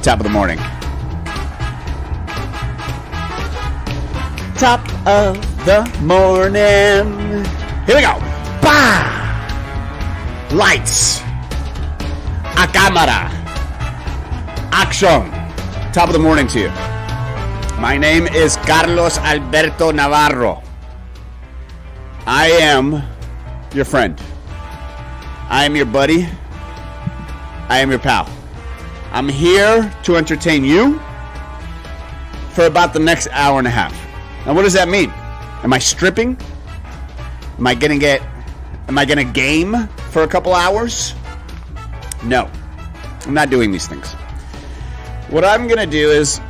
Top of the morning. Top of the morning. Here we go. Bah! Lights. A cámara. Action. Top of the morning to you. My name is Carlos Alberto Navarro. I am your friend. I am your buddy. I am your pal. I'm here to entertain you for about the next hour and a half. Now, what does that mean? Am I stripping? Am I gonna game for a couple hours? No, I'm not doing these things. What I'm gonna do is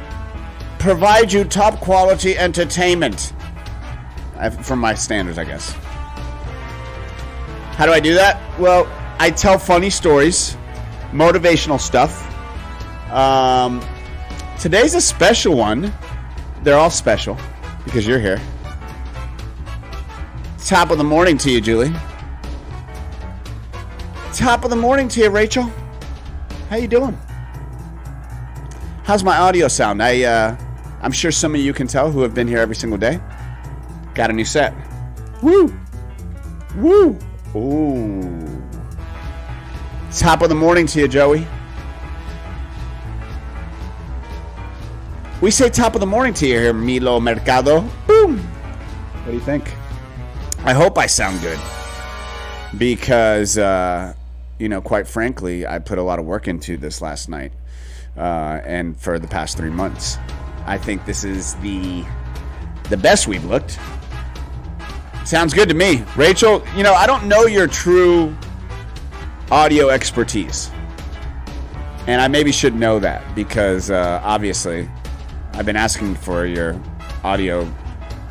provide you top quality entertainment. From my standards, I guess. How do I do that? Well, I tell funny stories, motivational stuff. Today's a special one. They're all special because you're here. Top of the morning to you, Julie. Top of the morning to you, Rachel. How you doing? How's my audio sound? I'm sure some of you can tell who have been here every single day. Got a new set. Woo! Woo! Ooh. Top of the morning to you, Joey. We say top of the morning to you here, Milo Mercado. Boom! What do you think? I hope I sound good. Because, quite frankly, I put a lot of work into this last night. And for the past 3 months. I think this is the best we've looked. Sounds good to me. Rachel, I don't know your true audio expertise. And I maybe should know that because, obviously, I've been asking for your audio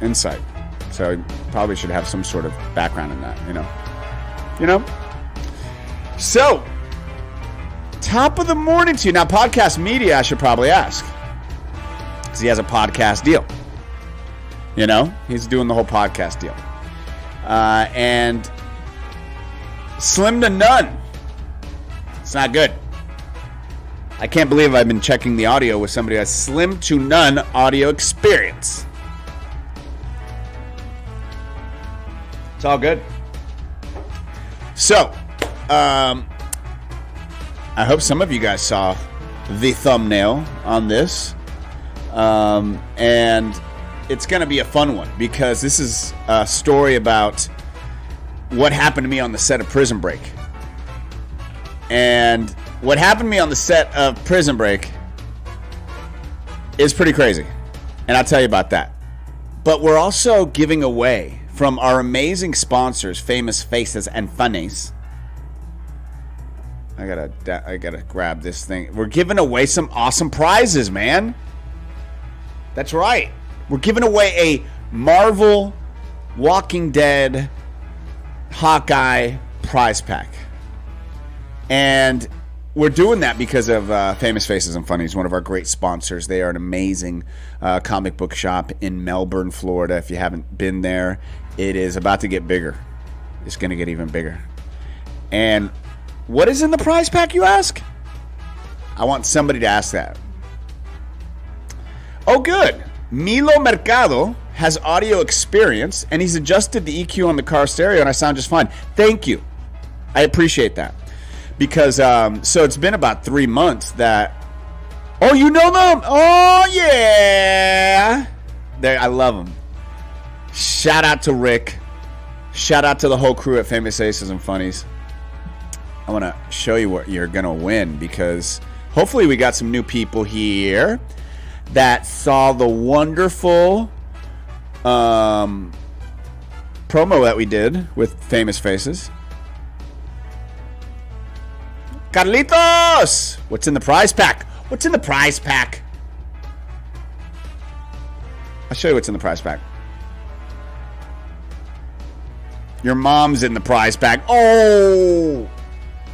insight. So I probably should have some sort of background in that, So, top of the morning to you. Now, podcast media, I should probably ask. Because he has a podcast deal. He's doing the whole podcast deal. And slim to none. It's not good. I can't believe I've been checking the audio with somebody who has slim to none audio experience. It's all good. So, I hope some of you guys saw the thumbnail on this. And it's going to be a fun one because this is a story about what happened to me on the set of Prison Break. And what happened to me on the set of Prison Break is pretty crazy. And I'll tell you about that. But we're also giving away from our amazing sponsors, Famous Faces and Funnies. I gotta grab this thing. We're giving away some awesome prizes, man. That's right. We're giving away a Marvel Walking Dead Hawkeye prize pack. And we're doing that because of Famous Faces and Funnies, one of our great sponsors. They are an amazing comic book shop in Melbourne, Florida. If you haven't been there, it is about to get bigger. It's going to get even bigger. And what is in the prize pack, you ask? I want somebody to ask that. Oh, good. Milo Mercado has audio experience, and he's adjusted the EQ on the car stereo, and I sound just fine. Thank you. I appreciate that. Because, so it's been about 3 months that... Oh, you know them? Oh, yeah. I love them. Shout out to Rick. Shout out to the whole crew at Famous Faces and Funnies. I want to show you what you're going to win because hopefully we got some new people here that saw the wonderful promo that we did with Famous Faces. Carlitos! What's in the prize pack? What's in the prize pack? I'll show you what's in the prize pack. Your mom's in the prize pack. Oh!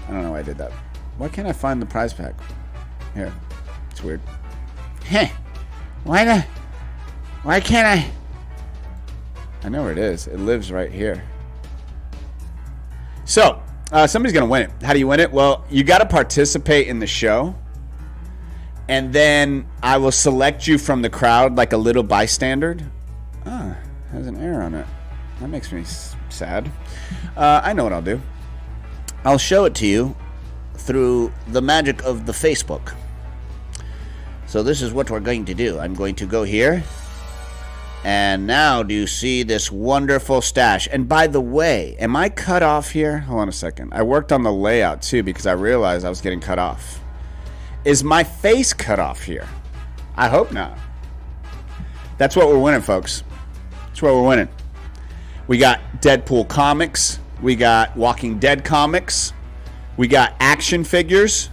I don't know why I did that. Why can't I find the prize pack? Here. It's weird. Heh. Why can't I? I know where it is. It lives right here. So, somebody's going to win it. How do you win it? Well, you got to participate in the show. And then I will select you from the crowd like a little bystander. Ah, has an error on it. That makes me sad. I know what I'll do. I'll show it to you through the magic of the Facebook. So this is what we're going to do. I'm going to go here. And now do you see this wonderful stash? And by the way, am I cut off here? Hold on a second. I worked on the layout too because I realized I was getting cut off. Is my face cut off here? I hope not. That's what we're winning, folks. That's what we're winning. We got Deadpool comics. We got Walking Dead comics. We got action figures.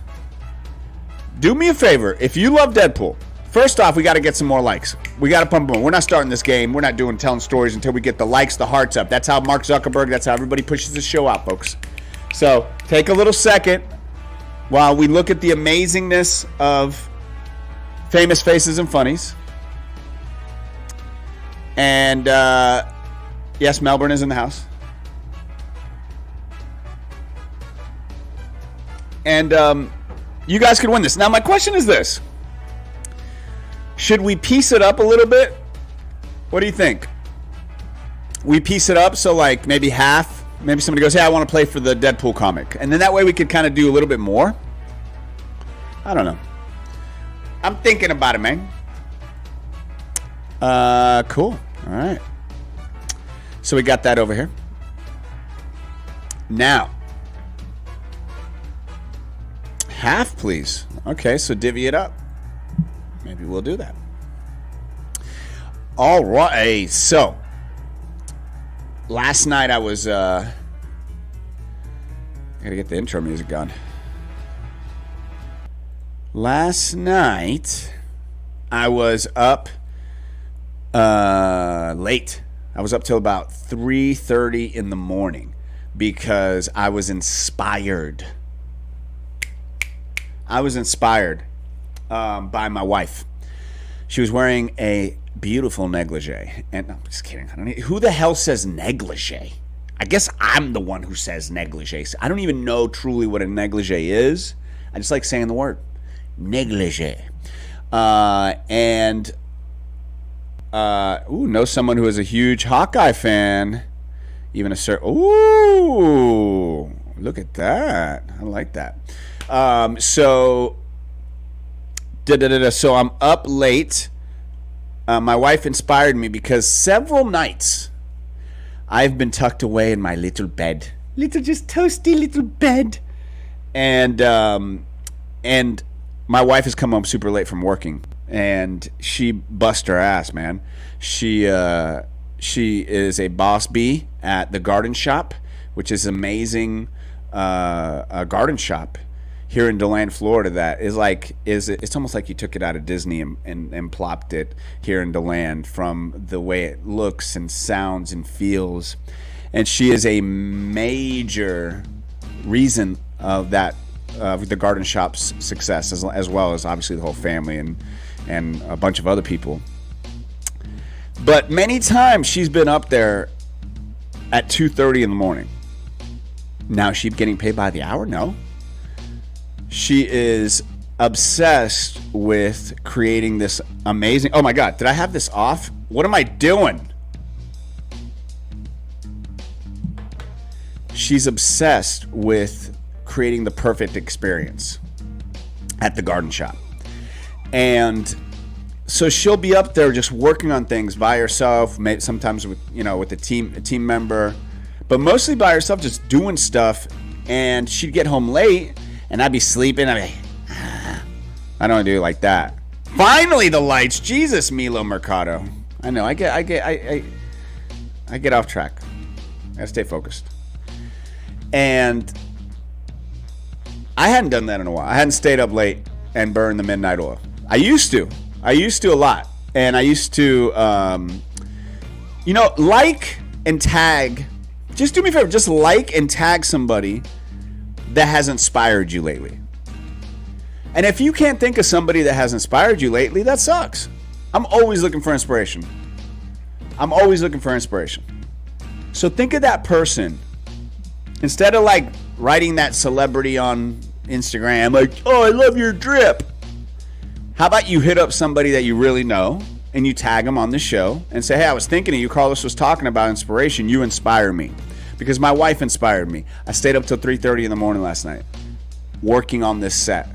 Do me a favor. If you love Deadpool, first off, we got to get some more likes. We got to pump them. We're not starting this game. We're not telling stories until we get the likes, the hearts up. That's how Mark Zuckerberg, that's how everybody pushes the show out, folks. So take a little second while we look at the amazingness of Famous Faces and Funnies. And yes, Melbourne is in the house. And you guys could win this. Now, my question is this. Should we piece it up a little bit? What do you think? We piece it up so like maybe half. Maybe somebody goes, hey, I want to play for the Deadpool comic. And then that way we could kind of do a little bit more. I don't know. I'm thinking about it, man. Cool. All right. So we got that over here. Now. Half, please. Okay, so divvy it up. Maybe we'll do that. All right. So, last night I was... I gotta get the intro music going. Last night, I was up late. I was up till about 3:30 in the morning because I was inspired. I was inspired by my wife. She was wearing a beautiful negligee. And no, I'm just kidding. Who the hell says negligee? I guess I'm the one who says negligee. I don't even know truly what a negligee is. I just like saying the word. Negligee. Know someone who is a huge Hawkeye fan. Even a certain... Ooh, look at that. I like that. So I'm up late. My wife inspired me because several nights I've been tucked away in my little bed, just toasty little bed, and my wife has come home super late from working, and she bust her ass, man. She is a boss bee at the Garden Shop, which is amazing, a garden shop here in DeLand, Florida, that it's almost like you took it out of Disney and plopped it here in DeLand, from the way it looks and sounds and feels. And she is a major reason of that, the garden shop's success, as well as obviously the whole family and a bunch of other people. But many times she's been up there at 2:30 in the morning. Now, is she getting paid by the hour? No. She is obsessed with creating this amazing... Oh my God, did I have this off? What am I doing? She's obsessed with creating the perfect experience at the garden shop. And so she'll be up there just working on things by herself, maybe sometimes with a team member, but mostly by herself, just doing stuff. And she'd get home late, and I'd be sleeping. I'd be, I don't do it like that. Finally, the lights. Jesus, Milo Mercado. I know. I get off track. I gotta stay focused. And I hadn't done that in a while. I hadn't stayed up late and burned the midnight oil. I used to a lot. And I used to, like and tag. Just do me a favor. Just like and tag somebody that has inspired you lately. And if you can't think of somebody that has inspired you lately, that sucks. I'm always looking for inspiration. So think of that person. Instead of like writing that celebrity on Instagram, like, oh, I love your drip. How about you hit up somebody that you really know and you tag them on the show and say, hey, I was thinking of you. Carlos was talking about inspiration. You inspire me. Because my wife inspired me. I stayed up till 3:30 in the morning last night working on this set,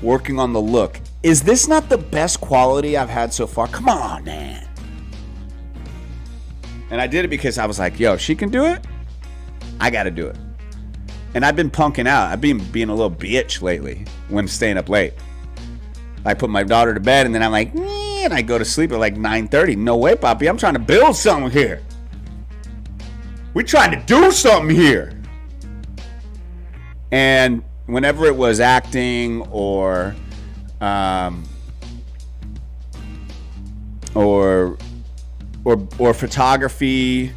working on the look. Is this not the best quality I've had so far? Come on, man. And I did it because I was like, yo, if she can do it, I got to do it. And I've been punking out. I've been being a little bitch lately when staying up late. I put my daughter to bed, and then I'm like, and I go to sleep at like 9:30. No way, Poppy. I'm trying to build something here. We're trying to do something here. And whenever it was acting or photography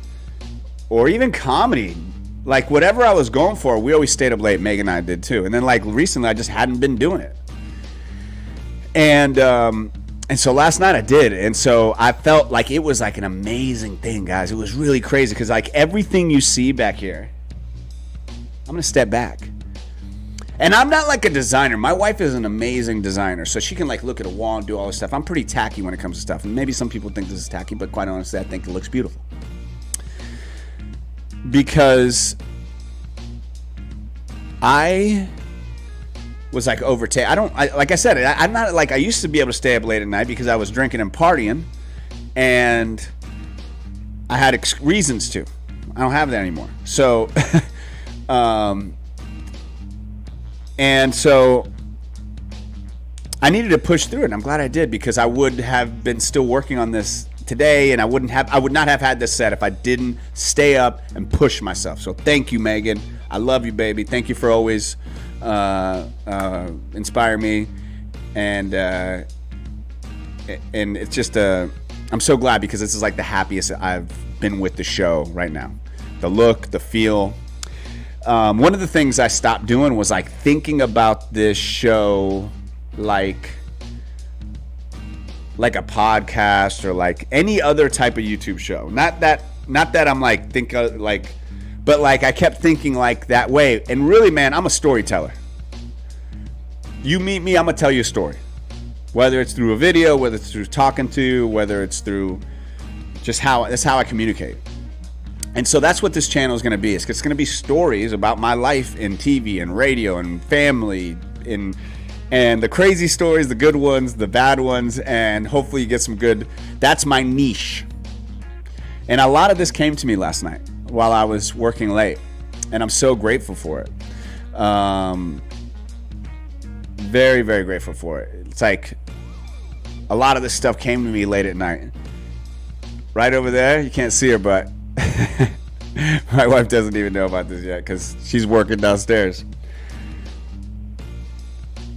or even comedy, like whatever I was going for, we always stayed up late. Megan and I did too. And then like recently, I just hadn't been doing it. And so last night I did. And so I felt like it was like an amazing thing, guys. It was really crazy because like everything you see back here, I'm going to step back. And I'm not like a designer. My wife is an amazing designer. So she can like look at a wall and do all this stuff. I'm pretty tacky when it comes to stuff. And maybe some people think this is tacky, but quite honestly, I think it looks beautiful. Because I was like like I said, I'm not like I used to be able to stay up late at night because I was drinking and partying, and I had reasons to. I don't have that anymore. So, and so I needed to push through it. And I'm glad I did because I would have been still working on this today, and I would not have had this set if I didn't stay up and push myself. So thank you, Megan. I love you, baby. Thank you for always inspire me, and it's just I'm so glad because this is like the happiest I've been with the show right now. The look, the feel. One of the things I stopped doing was like thinking about this show like a podcast or like any other type of YouTube show. Not that I'm like but like I kept thinking like that way. And really, man, I'm a storyteller. You meet me, I'm gonna tell you a story. Whether it's through a video, whether it's through talking to, whether it's through just that's how I communicate. And so that's what this channel is gonna be. It's gonna be stories about my life in TV and radio and family and the crazy stories, the good ones, the bad ones, and hopefully you get some good. That's my niche. And a lot of this came to me last night while I was working late, and I'm so grateful for it. Very, very grateful for it. It's like a lot of this stuff came to me late at night. Right over there, you can't see her, but my wife doesn't even know about this yet because she's working downstairs.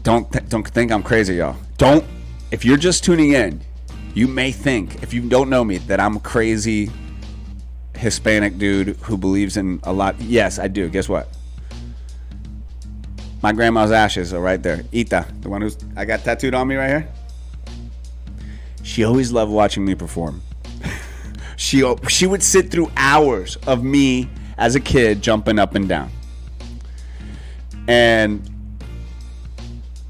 Don't think I'm crazy, y'all. If you're just tuning in, you may think, if you don't know me, that I'm a crazy Hispanic dude who believes in a lot. Yes, I do. Guess what? My grandma's ashes are right there. Ita, the one I got tattooed on me right here. She always loved watching me perform. She would sit through hours of me as a kid jumping up and down.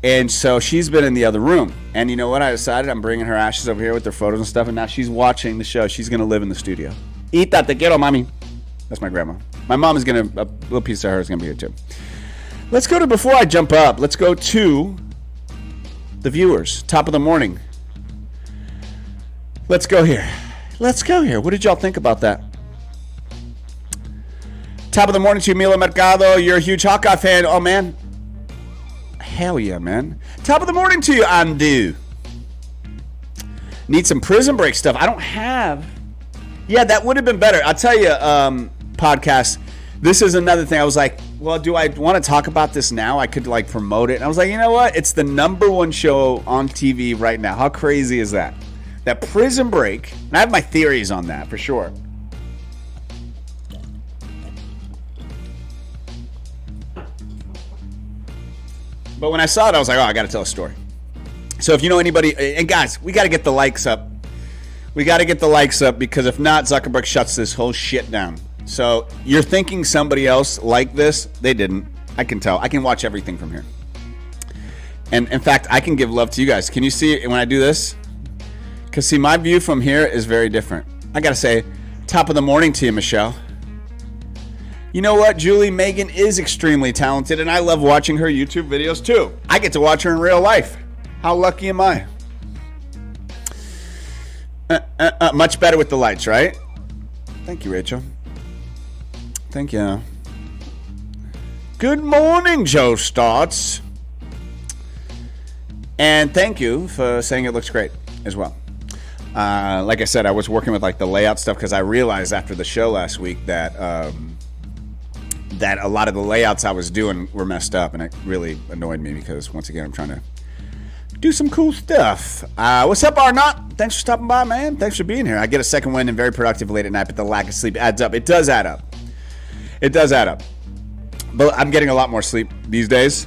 And so she's been in the other room. And you know what? I decided I'm bringing her ashes over here with their photos and stuff. And now she's watching the show. She's going to live in the studio. Ita, te quiero, mami. That's my grandma. My mom is going to, a little piece of her is going to be here too. Let's go to, before I jump up, let's go to the viewers. Top of the morning. Let's go here. What did y'all think about that? Top of the morning to you, Mila Mercado. You're a huge Hawkeye fan. Oh, man. Hell yeah, man. Top of the morning to you, Andu. Need some Prison Break stuff. I don't have. Yeah, that would have been better. I'll tell you, podcast. This is another thing. I was like, well, do I want to talk about this now? I could like promote it. And I was like, you know what? It's the #1 show on TV right now. How crazy is that? That Prison Break. And I have my theories on that for sure. But when I saw it, I was like, oh, I got to tell a story. So if you know anybody, and guys, we got to get the likes up. Because if not, Zuckerberg shuts this whole shit down. So you're thinking somebody else liked this. They didn't. I can tell. I can watch everything from here. And in fact, I can give love to you guys. Can you see when I do this? Because see, my view from here is very different. I gotta say, top of the morning to you, Michelle. You know what? Julie Megan is extremely talented, and I love watching her YouTube videos too. I get to watch her in real life. How lucky am I? Much better with the lights, right? Thank you, Rachel. Thank you. Good morning, Joe Stotts. And thank you for saying it looks great as well. Like I said, I was working with like the layout stuff because I realized after the show last week that that a lot of the layouts I was doing were messed up, and it really annoyed me because once again I'm trying to do some cool stuff. What's up, Arnott? Thanks for stopping by, man. Thanks for being here. I get a second wind and very productive late at night, but the lack of sleep adds up. It does add up. It does add up. But I'm getting a lot more sleep these days,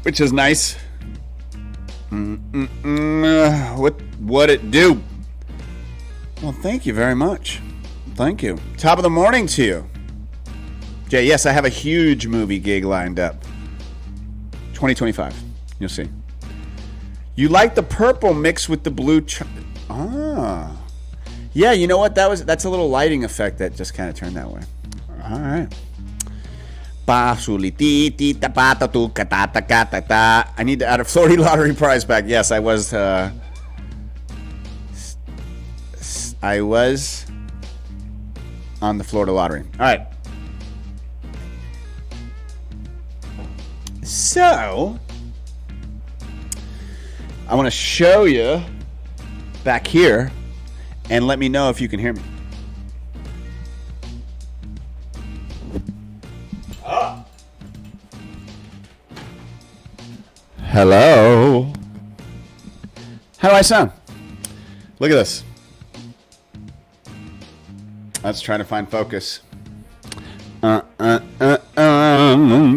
which is nice. What it do? Well, thank you very much. Thank you. Top of the morning to you. Jay, yes, I have a huge movie gig lined up. 2025. You'll see. You like the purple mixed with the blue. Yeah, you know what? That's a little lighting effect that just kind of turned that way. All right. I need to add a Florida lottery prize back. Yes, I was on the Florida lottery. All right. So, I want to show you back here and let me know if you can hear me. Hello. How do I sound? Look at this. Let's try to find focus.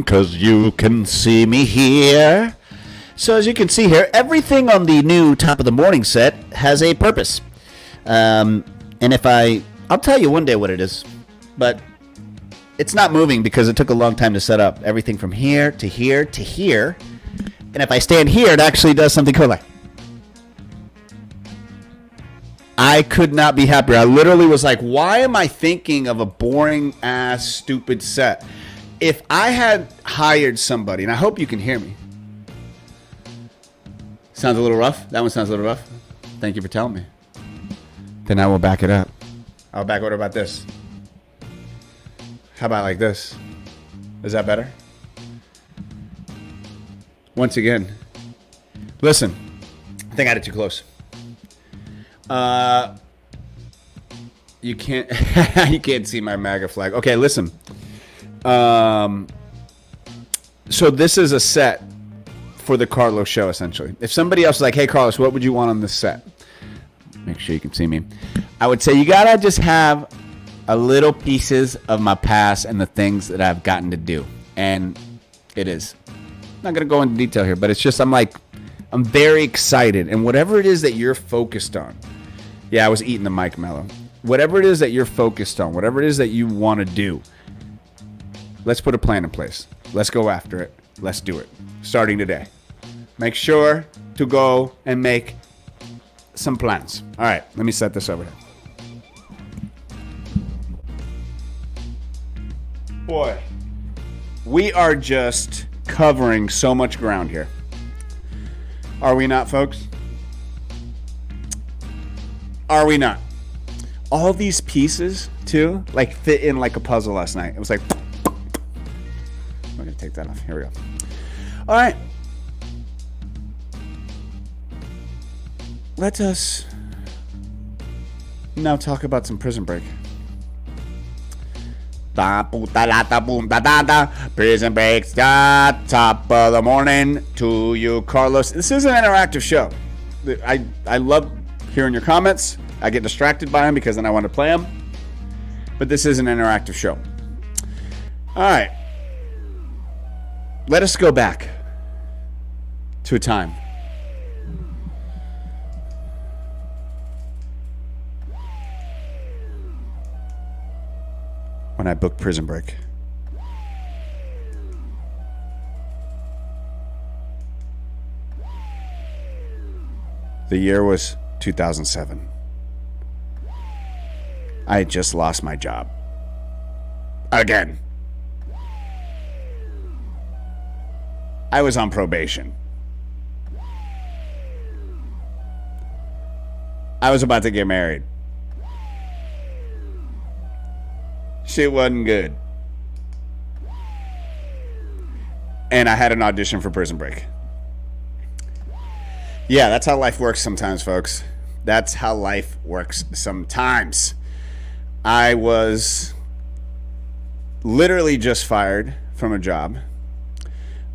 Cause you can see me here. So as you can see here, everything on the new Top of the Morning set has a purpose. And if I'll tell you one day what it is, but it's not moving because it took a long time to set up. Everything from here to here to here. And if I stand here, it actually does something cool. Like, I could not be happier. I literally was like, why am I thinking of a boring ass stupid set? If I had hired somebody, and I hope you can hear me. Sounds a little rough. That one sounds a little rough. Thank you for telling me. Then I will back it up. I'll back. What about this? How about like this? Is that better? Once again, listen. I think I had it too close. You can't you can't see my MAGA flag. Okay, listen. So this is a set for the Carlos show, essentially. If somebody else is like, hey, Carlos, what would you want on this set? Make sure you can see me. I would say you gotta just have a little pieces of my past and the things that I've gotten to do. And it is. I'm not going to go into detail here, but it's just, I'm very excited. And whatever it is that you're focused on. Yeah, I was eating the mic, Mello. Whatever it is that you're focused on, whatever it is that you want to do, let's put a plan in place. Let's go after it. Let's do it. Starting today. Make sure to go and make some plans. All right, let me set this over here. Boy, we are just covering so much ground here. Are we not, folks? Are we not? All these pieces, too, like fit in like a puzzle last night. It was like, I'm going to take that off. Here we go. All right. Let us now talk about some Prison Break. Prison Break's top of the morning to you, Carlos. This is an interactive show. I love hearing your comments. I get distracted by them because then I want to play them. But this is an interactive show. All right. Let us go back to a time when I booked Prison Break. The year was 2007. I had just lost my job. Again. I was on probation. I was about to get married. Shit wasn't good. And I had an audition for Prison Break. Yeah, that's how life works sometimes, folks. That's how life works sometimes. I was literally just fired from a job.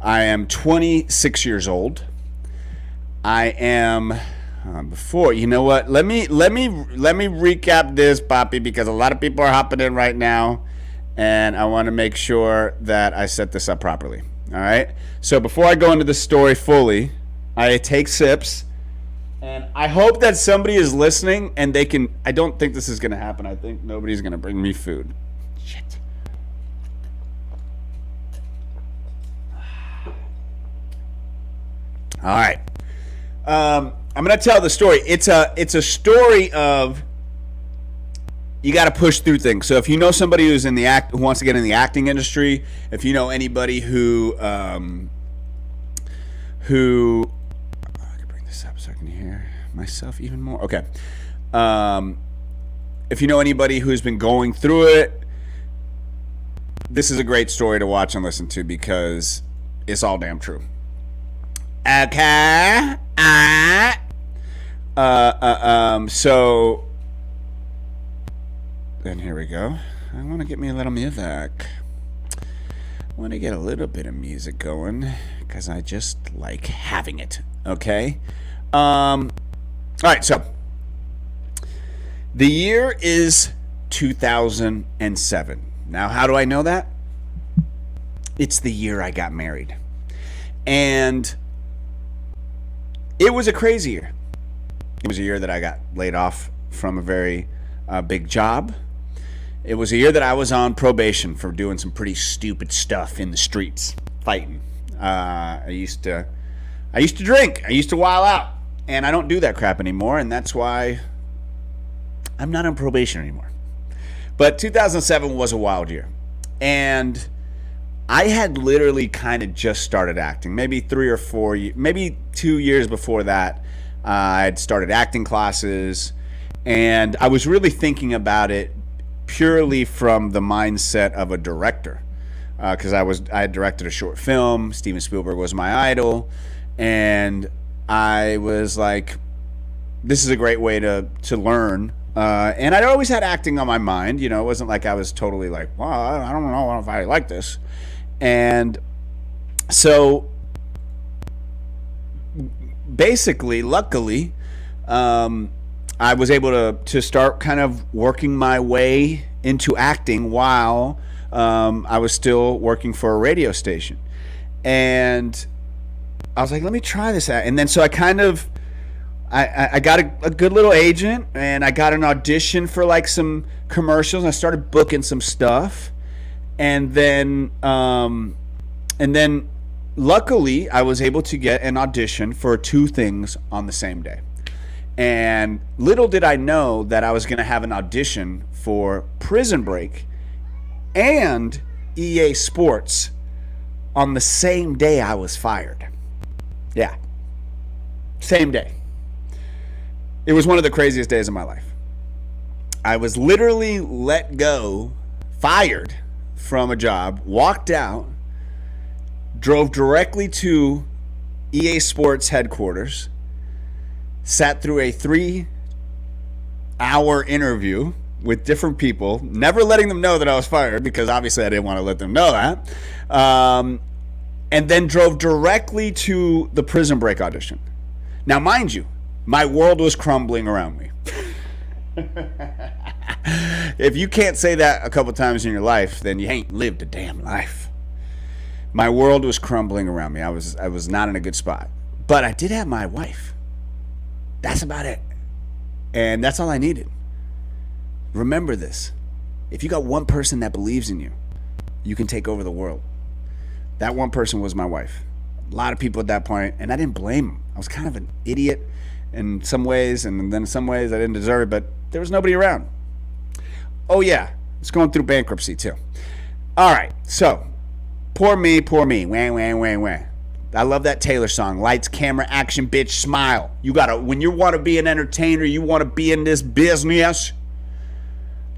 I am 26 years old. I am before, you know what? Let me recap this, Poppy, because a lot of people are hopping in right now, and I want to make sure that I set this up properly. All right. So before I go into the story fully, I take sips, and I hope that somebody is listening and they can. I don't think this is going to happen. I think nobody's going to bring me food. Shit. All right. I'm going to tell the story. It's a story of you got to push through things. So if you know somebody who's in the who wants to get in the acting industry, if you know anybody who I can bring this up so I can hear myself even more. Okay. If you know anybody who's been going through it, this is a great story to watch and listen to because it's all damn true. Okay. So then here we go. I want to get me a little music. I want to get a little bit of music going because I just like having it. Okay. All right. So the year is 2007. Now, how do I know that? It's the year I got married. And it was a crazy year. It was a year that I got laid off from a very big job. It was a year that I was on probation for doing some pretty stupid stuff in the streets, fighting. I used to drink. I used to wild out. And I don't do that crap anymore, and that's why I'm not on probation anymore. But 2007 was a wild year. And I had literally kind of just started acting, maybe 3 or 4, maybe 2 years before that. I had started acting classes, and I was really thinking about it purely from the mindset of a director, because I had directed a short film. Steven Spielberg was my idol, and I was like, this is a great way to learn. And I'd always had acting on my mind. You know, it wasn't like I was totally like, well, I don't know if I like this. And so basically, luckily, I was able to start kind of working my way into acting while I was still working for a radio station. And I was like, let me try this out. And then so I kind of, I got a good little agent, and I got an audition for like some commercials. And I started booking some stuff. And then luckily, I was able to get an audition for 2 things on the same day. And little did I know that I was going to have an audition for Prison Break and EA Sports on the same day I was fired. Yeah. Same day. It was one of the craziest days of my life. I was literally let go, fired from a job, walked out, drove directly to EA Sports headquarters, sat through a 3-hour interview with different people, never letting them know that I was fired because obviously I didn't want to let them know that, and then drove directly to the Prison Break audition. Now, mind you, my world was crumbling around me. If you can't say that a couple times in your life, then you ain't lived a damn life. My world was crumbling around me. I was not in a good spot. But I did have my wife. That's about it. And that's all I needed. Remember this. If you got one person that believes in you, you can take over the world. That one person was my wife. A lot of people at that point, and I didn't blame them. I was kind of an idiot, in some ways, and then in some ways I didn't deserve it, but there was nobody around. Oh yeah, it's going through bankruptcy too. All right, so poor me. Wah, wah, wah, wah. I love that Taylor song. Lights, camera, action, bitch, smile. You gotta, when you want to be an entertainer, you want to be in this business,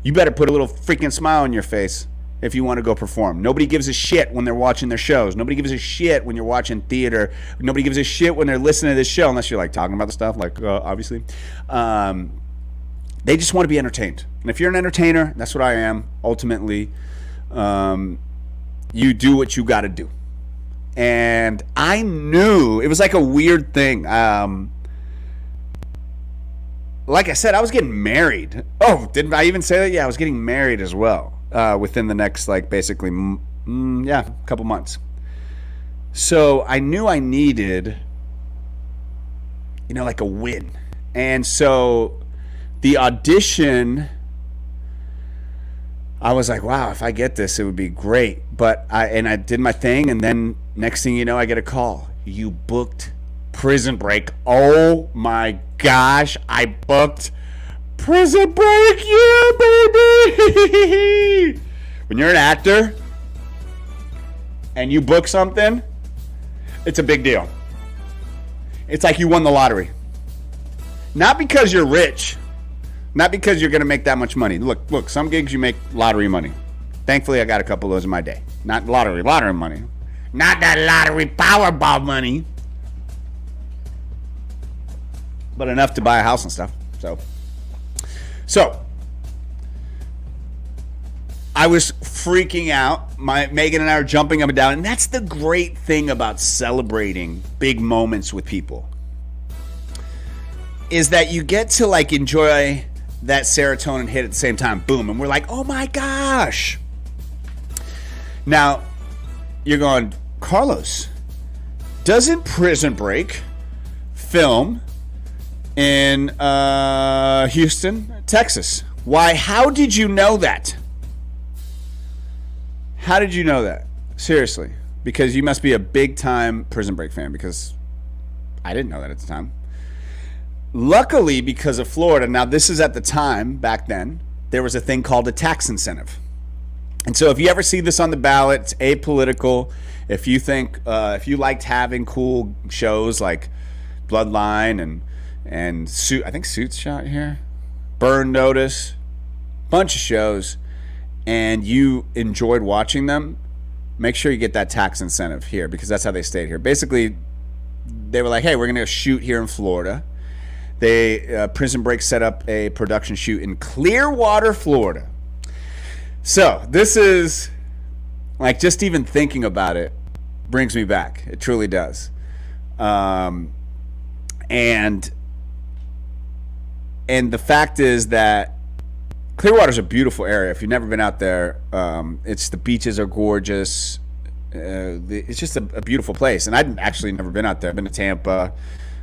you better put a little freaking smile on your face if you want to go perform. Nobody gives a shit when they're watching their shows. Nobody gives a shit when you're watching theater. Nobody gives a shit when they're listening to this show, unless you're like talking about the stuff, like obviously. They just want to be entertained. And if you're an entertainer, that's what I am. Ultimately, you do what you got to do. And I knew it was like a weird thing. Like I said, I was getting married. Oh, didn't I even say that? Yeah, I was getting married as well within the next, like, basically, a couple months. So I knew I needed, like a win. And so the audition, I was like, wow, if I get this, it would be great. But I did my thing, and then next thing you know, I get a call. You booked Prison Break. Oh my gosh, I booked Prison Break, yeah, baby! When you're an actor and you book something, it's a big deal. It's like you won the lottery. Not because you're rich. Not because you're going to make that much money. Look, some gigs you make lottery money. Thankfully, I got a couple of those in my day. Not lottery money. Not that lottery Powerball money. But enough to buy a house and stuff. So I was freaking out. Megan and I are jumping up and down. And that's the great thing about celebrating big moments with people. Is that you get to like enjoy that serotonin hit at the same time. Boom. And we're like, oh my gosh. Now, you're going, Carlos, doesn't Prison Break film in Houston, Texas? Why, how did you know that? How did you know that? Seriously. Because you must be a big time Prison Break fan, because I didn't know that at the time. Luckily, because of Florida, now this is at the time, back then, there was a thing called a tax incentive. And so if you ever see this on the ballot, it's apolitical. If you think, if you liked having cool shows like Bloodline and Suit, I think Suits shot here, Burn Notice, bunch of shows, and you enjoyed watching them, make sure you get that tax incentive here, because that's how they stayed here. Basically, they were like, hey, we're going to shoot here in Florida. Prison Break set up a production shoot in Clearwater, Florida. So this is like, just even thinking about it brings me back. It truly does. And the fact is that Clearwater's a beautiful area. If you've never been out there, the beaches are gorgeous. It's just a beautiful place. And I'd actually never been out there. I've been to Tampa.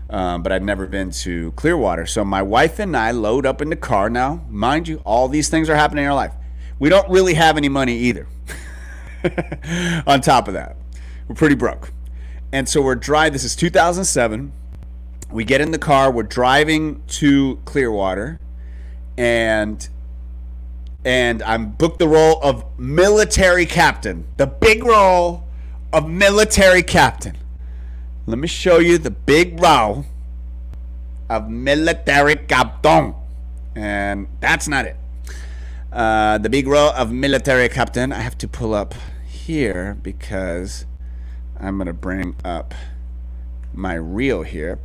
But I'd never been to Clearwater. So my wife and I load up in the car now. Mind you, all these things are happening in our life. We don't really have any money either. On top of that, we're pretty broke. And so we're driving. This is 2007. We get in the car. We're driving to Clearwater. And I'm booked the role of military captain. The big role of military captain. Let me show you the big role of military captain. And that's not it. The big role of military captain. I have to pull up here because I'm going to bring up my reel here.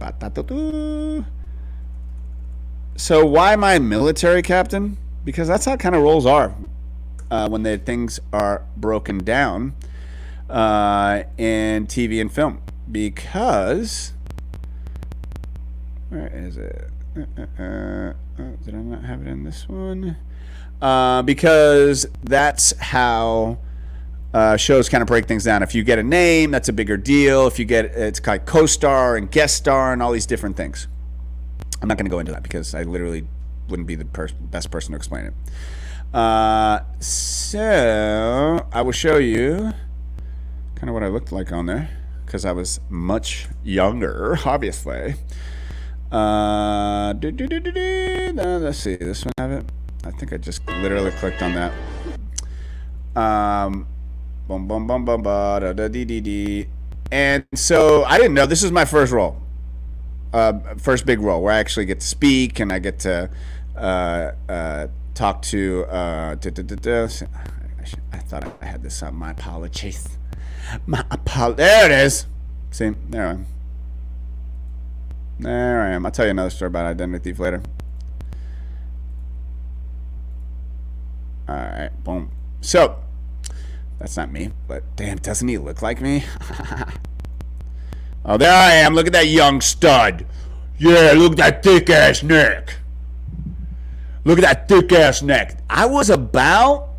So why am I military captain? Because that's how kind of roles are when the things are broken down in TV and film. Because where is it? Did I not have it in this one? Because that's how shows kind of break things down. If you get a name, that's a bigger deal. If you get, it's like co-star and guest star and all these different things. I'm not going to go into that because I literally wouldn't be the best person to explain it. So I will show you kind of what I looked like on there, because I was much younger, obviously. Let's see. This one have it? I think I just literally clicked on that. Boom, boom, boom, boom, ba, da, da, dee, dee, dee. And so I didn't know this is my first role, first big role where I actually get to speak and I get to talk to. I thought I had this on. My apologies. There it is. See, there I am. There I am. I'll tell you another story about identity thief later. All right, boom. So that's not me, but damn, doesn't he look like me? Oh, there I am. Look at that young stud. Yeah, look at that thick ass neck. Look at that thick ass neck. I was about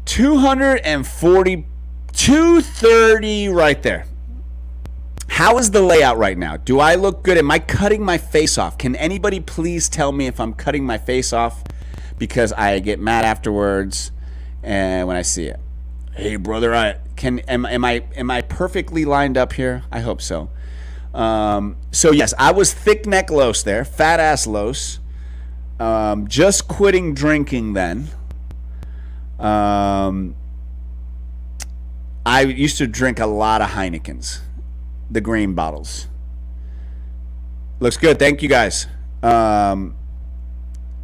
240, 230 right there. How is the layout right now? Do I look good? Am I cutting my face off? Can anybody please tell me if I'm cutting my face off? Because I get mad afterwards and when I see it. Hey brother, am I perfectly lined up here? I hope so. So yes, I was thick neck Los there, fat ass Los. Just quitting drinking then. I used to drink a lot of Heinekens, the green bottles. Looks good, thank you guys.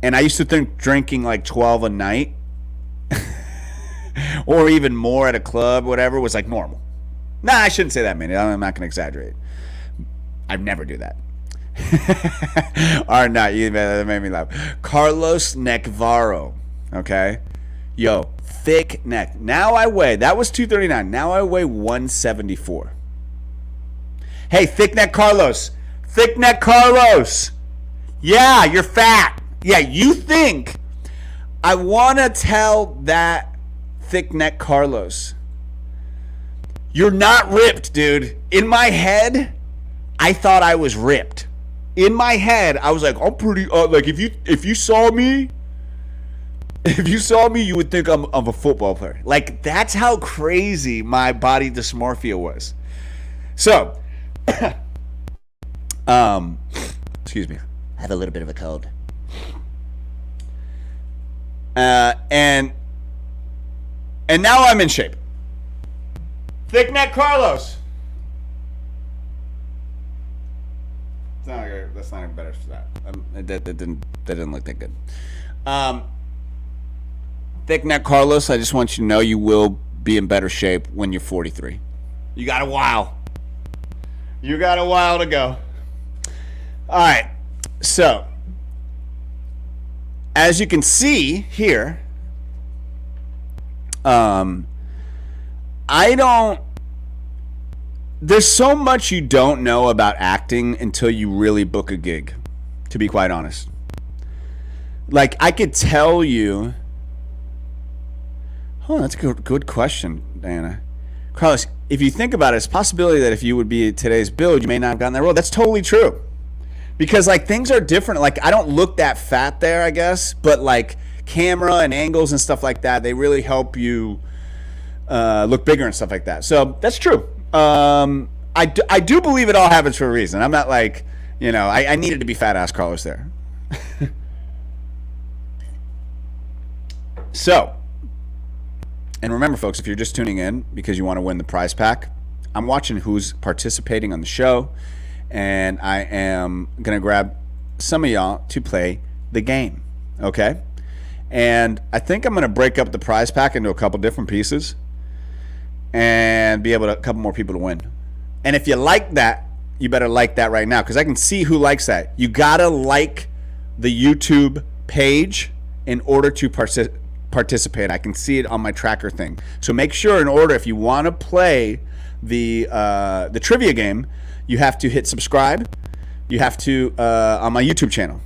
And I used to think drinking like 12 a night or even more at a club, whatever, was like normal. Nah, I shouldn't say that many. I'm not going to exaggerate. I'd never do that. Or not, that made me laugh. Carlos Navarro, okay? Yo, thick neck. Now I weigh, that was 239. Now I weigh 174. Hey, thick neck Carlos. Thick neck Carlos. Yeah, you're fat. Yeah, you think I want to tell that thick neck Carlos, you're not ripped, dude. In my head, I thought I was ripped. In my head, I was like, I'm pretty like if you saw me, you would think I'm a football player. Like that's how crazy my body dysmorphia was. So, excuse me. I have a little bit of a cold. And now I'm in shape. Thick neck Carlos. That's not even better for that. That didn't look that good. Thick neck Carlos, I just want you to know you will be in better shape when you're 43. You got a while. You got a while to go. All right. So, as you can see here, there's so much you don't know about acting until you really book a gig, to be quite honest. Like, I could tell you, oh, that's a good question, Diana. Carlos, if you think about it, it's a possibility that if you would be today's build, you may not have gotten that role. That's totally true. Because, like, things are different. Like, I don't look that fat there, I guess. But, like, camera and angles and stuff like that, they really help you look bigger and stuff like that. So, that's true. I do believe it all happens for a reason. I'm not like, I needed to be fat-ass Carlos there. So, and remember, folks, if you're just tuning in because you want to win the prize pack, I'm watching who's participating on the show. And I am going to grab some of y'all to play the game, okay? And I think I'm going to break up the prize pack into a couple different pieces and be able to a couple more people to win. And if you like that, you better like that right now because I can see who likes that. You got to like the YouTube page in order to participate. I can see it on my tracker thing. So make sure in order, if you want to play the trivia game, you have to hit subscribe. You have to, on my YouTube channel.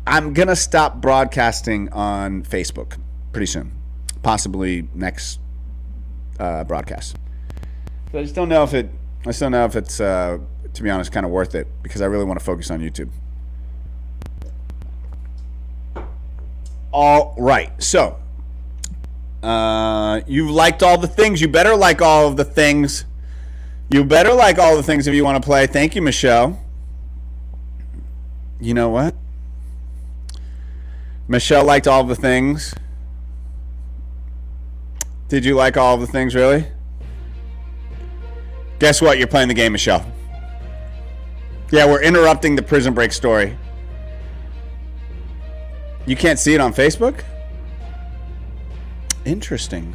I'm going to stop broadcasting on Facebook pretty soon. Possibly next broadcast. So I just don't know if it's, to be honest, kind of worth it because I really want to focus on YouTube. All right. So, you've liked all the things. You better like all of the things. You better like all the things if you want to play. Thank you, Michelle. You know what? Michelle liked all the things. Did you like all the things, really? Guess what? You're playing the game, Michelle. Yeah, we're interrupting the Prison Break story. You can't see it on Facebook? Interesting.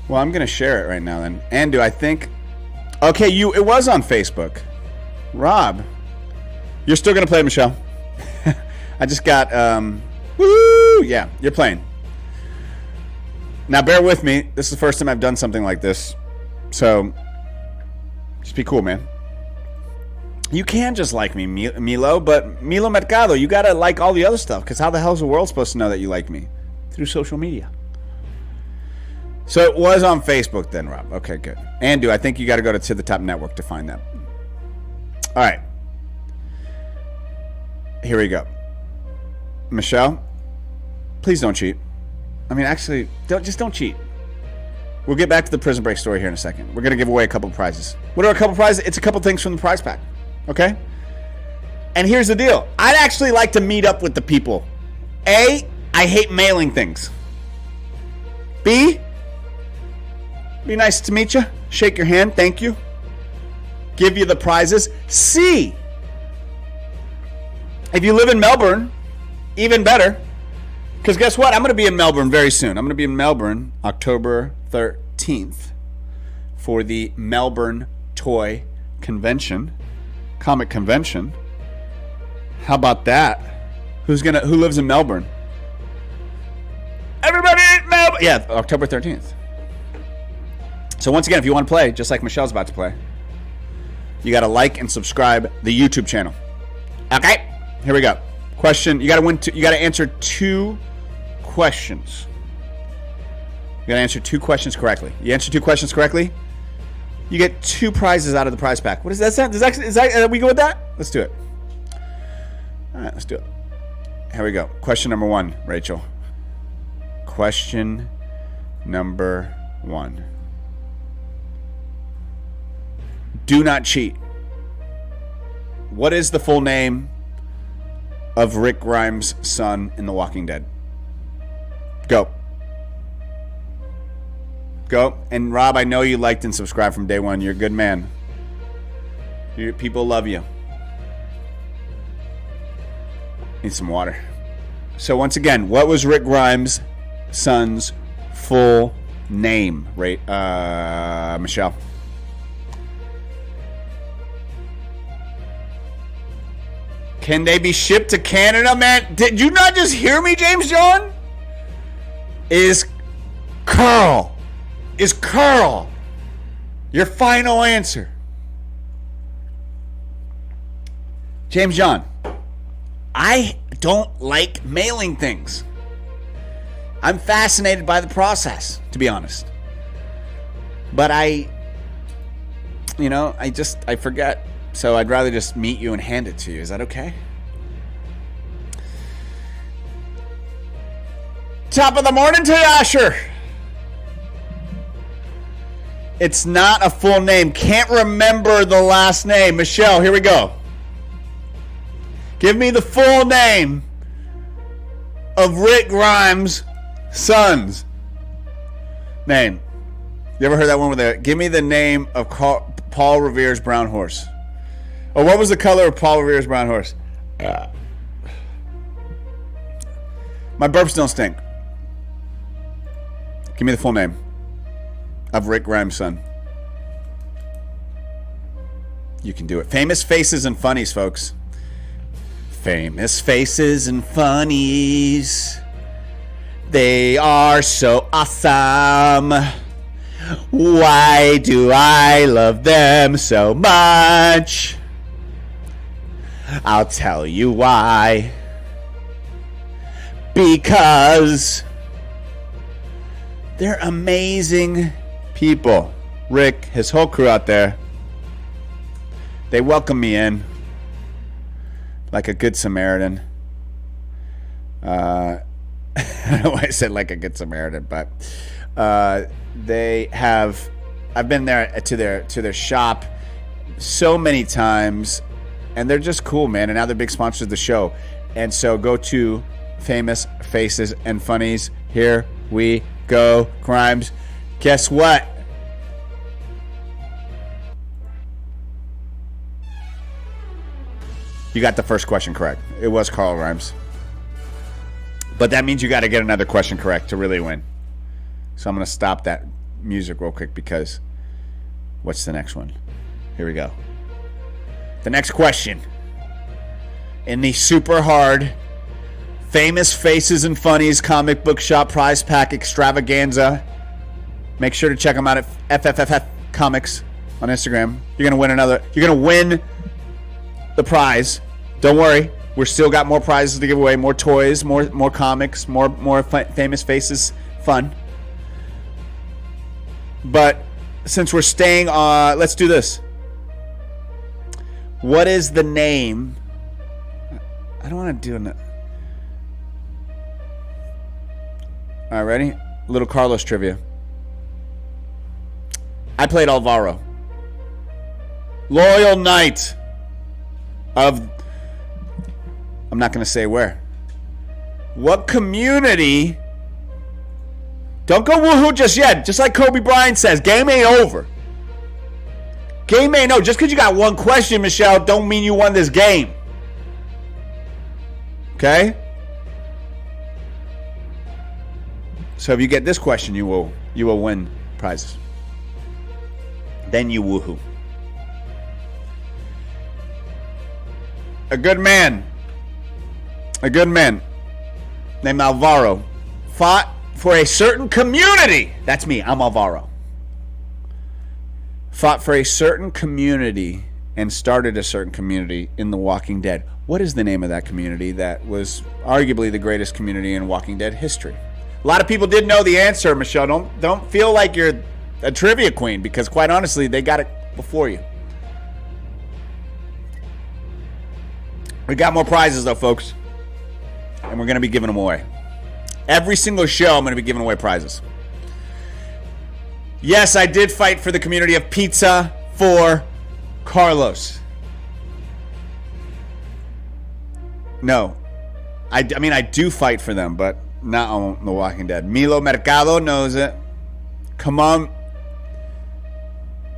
Well, I'm going to share it right now then. And do I think... Okay, it was on Facebook. Rob, you're still going to play, Michelle. I just got... woo! Yeah, you're playing. Now, bear with me. This is the first time I've done something like this. So, just be cool, man. You can just like me, Milo, but Milo Mercado, you got to like all the other stuff, because how the hell is the world supposed to know that you like me? Through social media. So it was on Facebook then, Rob. Okay, good. Andu, I think you got to go to the Top Network to find that. All right. Here we go. Michelle, please don't cheat. I mean, actually, don't cheat. We'll get back to the Prison Break story here in a second. We're going to give away a couple of prizes. What are a couple of prizes? It's a couple things from the prize pack. Okay? And here's the deal. I'd actually like to meet up with the people. A, I hate mailing things. B, be nice to meet you. Shake your hand. Thank you. Give you the prizes. C, if you live in Melbourne, even better. Because guess what? I'm going to be in Melbourne very soon. I'm going to be in Melbourne October 13th for the Melbourne Toy Convention, Comic Convention. How about that? Who lives in Melbourne? Everybody in Melbourne! Yeah, October 13th. So once again, if you want to play, just like Michelle's about to play, you got to like and subscribe the YouTube channel. Okay, here we go. Question: you got to answer 2 questions. You got to answer 2 questions correctly. You answer 2 questions correctly, you get 2 prizes out of the prize pack. What does that sound? Is that we go with that? Let's do it. All right, let's do it. Here we go. Question number 1, Rachel. Question number 1. Do not cheat. What is the full name of Rick Grimes' son in The Walking Dead? Go. Go. And Rob, I know you liked and subscribed from day one. You're a good man. People love you. Need some water. So once again, what was Rick Grimes' son's full name? Right, Michelle. Can they be shipped to Canada, man? Did you not just hear me, James John? Is Carl your final answer? James John, I don't like mailing things. I'm fascinated by the process, to be honest. But I forget. So I'd rather just meet you and hand it to you. Is that okay? Top of the morning to you, Asher. It's not a full name. Can't remember the last name. Michelle, here we go. Give me the full name of Rick Grimes' son's name. You ever heard that one with the... Give me the name of Paul Revere's brown horse. Oh, what was the color of Paul Revere's brown horse? My burps don't stink. Give me the full name of Rick Grimes' son. You can do it. Famous Faces and Funnies, folks. Famous Faces and Funnies. They are so awesome. Why do I love them so much? I'll tell you why. Because they're amazing people. Rick, his whole crew out there, they welcome me in like a good Samaritan. I don't know why I said like a good Samaritan, but they have... I've been there to their shop so many times. And they're just cool, man. And now they're big sponsors of the show. And so go to Famous Faces and Funnies. Here we go. Crimes. Guess what? You got the first question correct. It was Carl Rhymes. But that means you got to get another question correct to really win. So I'm going to stop that music real quick because what's the next one? Here we go. The next question. In the super hard Famous Faces and Funnies comic book shop prize pack extravaganza. Make sure to check them out at FFFF Comics on Instagram. You're going to win another. You're going to win the prize. Don't worry. We're still got more prizes to give away. More toys, more comics, more Famous Faces fun. But since we're staying on, let's do this. What is the name? I don't want to do it. All right, ready? Little Carlos trivia. I played Navarro. Loyal knight of... I'm not going to say where. What community... Don't go woohoo just yet. Just like Kobe Bryant says, game ain't over. Game ain't over. Just because you got one question, Michelle, don't mean you won this game. Okay? So if you get this question, you will win prizes. Then you woohoo. A good man named Navarro fought for a certain community. That's me. I'm Navarro. Fought for a certain community and started a certain community in The Walking Dead. What is the name of that community that was arguably the greatest community in Walking Dead history? A lot of people did know the answer, Michelle. Don't feel like you're a trivia queen because quite honestly, they got it before you. We got more prizes though, folks. And we're going to be giving them away. Every single show, I'm going to be giving away prizes. Yes, I did fight for the community of pizza for Carlos. No. I mean, I do fight for them, but not on The Walking Dead. Milo Mercado knows it. Come on.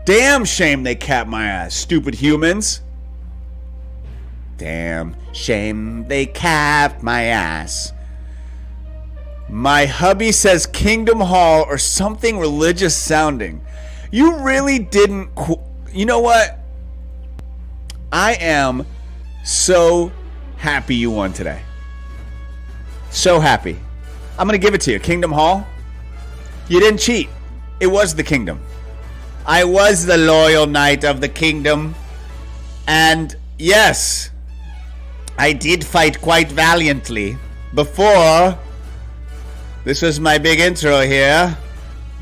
Damn shame they capped my ass, stupid humans. Damn shame they capped my ass. My hubby says Kingdom Hall or something religious sounding. You really didn't... You know what? I am so happy you won today. So happy. I'm going to give it to you. Kingdom Hall. You didn't cheat. It was the kingdom. I was the loyal knight of the kingdom. And yes, I did fight quite valiantly before. This was my big intro here.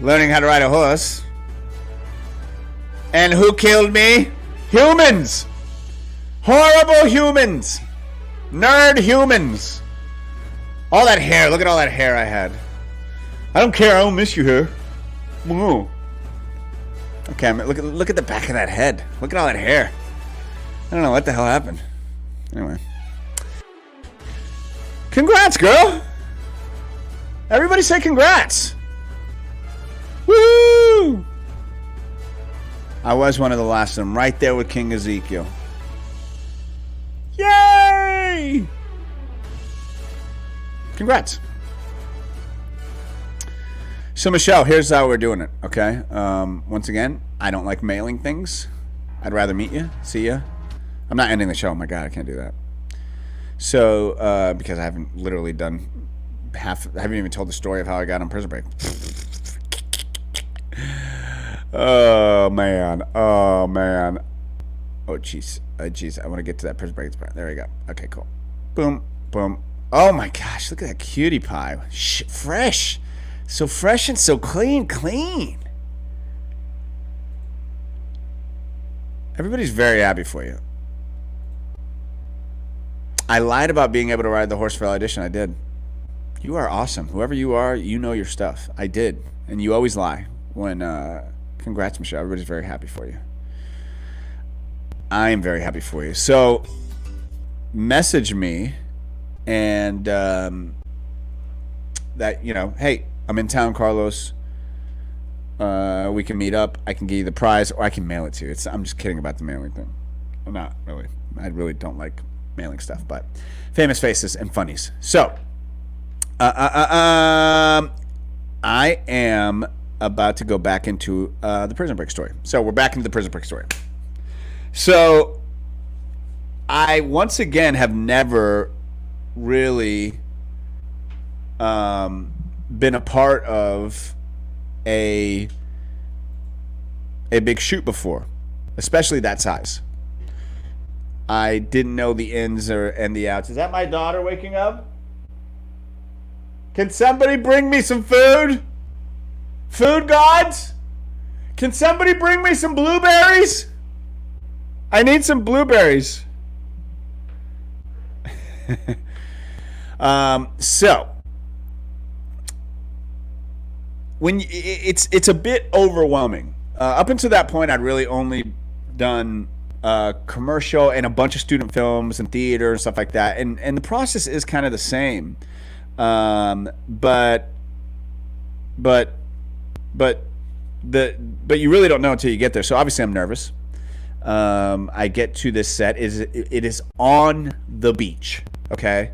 Learning how to ride a horse. And who killed me? Humans! Horrible humans! Nerd humans! All that hair. Look at all that hair I had. I don't care. I don't miss you here. Whoa. Okay, I mean, look at the back of that head. Look at all that hair. I don't know what the hell happened. Anyway. Congrats, girl! Everybody say congrats! Woo! I was one of the last of them. Right there with King Ezekiel. Yay! Congrats. So, Michelle, here's how we're doing it, okay? Once again, I don't like mailing things. I'd rather meet you, see you. I'm not ending the show. Oh, my God, I can't do that. So, because I haven't literally done I haven't even told the story of how I got on prison break. Oh, man. Oh, man. Oh, jeez. I want to get to that prison break. There we go. Okay, cool. Boom, boom. Oh, my gosh. Look at that cutie pie. Fresh. So fresh and so clean. Everybody's very happy for you. I lied about being able to ride the horse for audition. I did. You are awesome. Whoever you are, you know your stuff. I did. And you always lie. Congrats, Michelle. Everybody's very happy for you. I am very happy for you. So, message me and that, hey, I'm in town, Carlos. We can meet up. I can give you the prize, or I can mail it to you. I'm just kidding about the mailing thing. I'm not really. I really don't like mailing stuff, but Famous Faces and Funnies. So, I am about to go back into the Prison Break story. So we're back into the Prison Break story. So I once again have never really been a part of a big shoot before, especially that size. I didn't know the ins and the outs. Is that my daughter waking up? Can somebody bring me some food? Food gods? Can somebody bring me some blueberries? I need some blueberries. So when it's a bit overwhelming. Up until that point, I'd really only done commercial and a bunch of student films and theater and stuff like that, and the process is kind of the same, but you really don't know until you get there. So obviously I'm nervous. I get to this set. It is on the beach. Okay,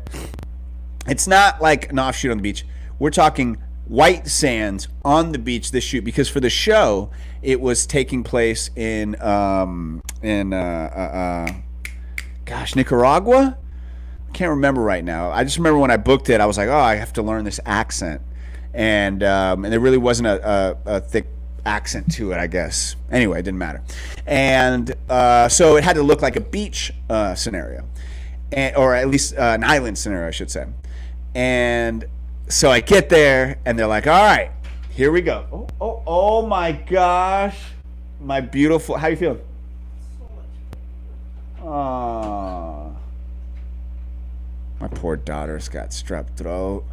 it's not like an offshoot on the beach. We're talking white sands on the beach. This shoot, because for the show it was taking place in Nicaragua. I can't remember right now. I just remember when I booked it, I was like, oh, I have to learn this accent, and there really wasn't a thick accent to it, I guess. Anyway, it didn't matter. And so it had to look like a beach scenario, or at least an island scenario, I should say. And so I get there, and they're like, all right, here we go. Oh my gosh. My beautiful, how you feeling? Oh, my poor daughter's got strep throat.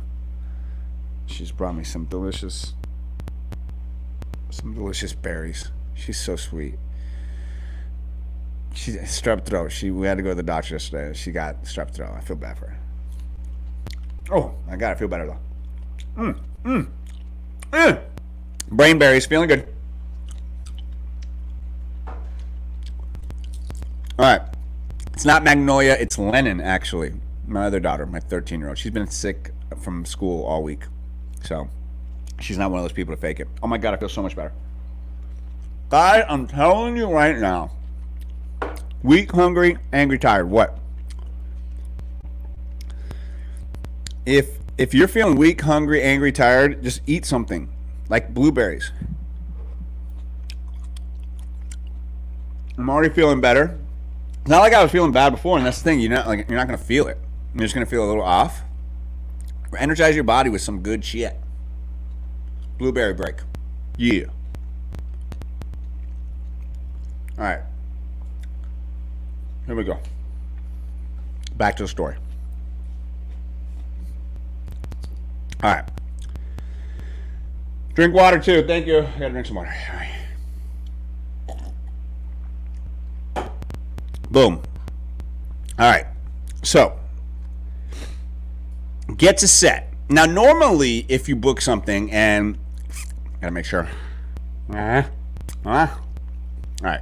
She's brought me some delicious berries. She's so sweet. She's strep throat. We had to go to the doctor yesterday. She got strep throat. I feel bad for her. Oh my God, I feel better though. Brain berries, feeling good. All right, it's not Magnolia, it's Lennon, actually. My other daughter, my 13-year-old. She's been sick from school all week, so she's not one of those people to fake it. Oh my God, I feel so much better. Guys, I'm telling you right now, weak, hungry, angry, tired. What? If you're feeling weak, hungry, angry, tired, just eat something like blueberries. I'm already feeling better. It's not like I was feeling bad before, and that's the thing. You're not going to feel it. You're just going to feel a little off. Energize your body with some good shit. Blueberry break. Yeah. All right. Here we go. Back to the story. All right. Drink water too. Thank you. I gotta drink some water. All right. Boom. All right. So, get to set. Now, normally, if you book something, and gotta make sure. All right. You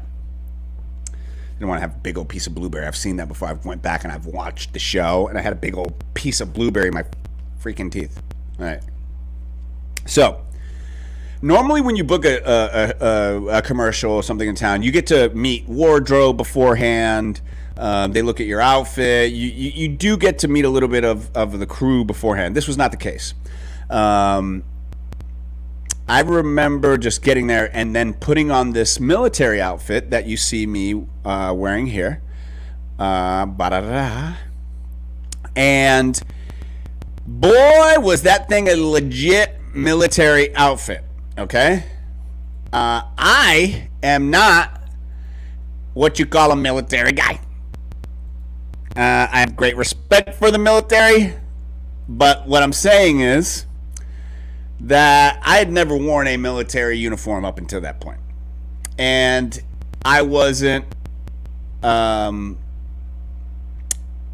don't want to have a big old piece of blueberry. I've seen that before. I went back and I've watched the show, and I had a big old piece of blueberry in my freaking teeth. All right. So, normally when you book a commercial or something in town, you get to meet wardrobe beforehand. They look at your outfit. You do get to meet a little bit of the crew beforehand. This was not the case. I remember just getting there and then putting on this military outfit that you see me wearing here. And boy, was that thing a legit military outfit, okay? I am not what you call a military guy. I have great respect for the military, but what I'm saying is that I had never worn a military uniform up until that point. And I wasn't I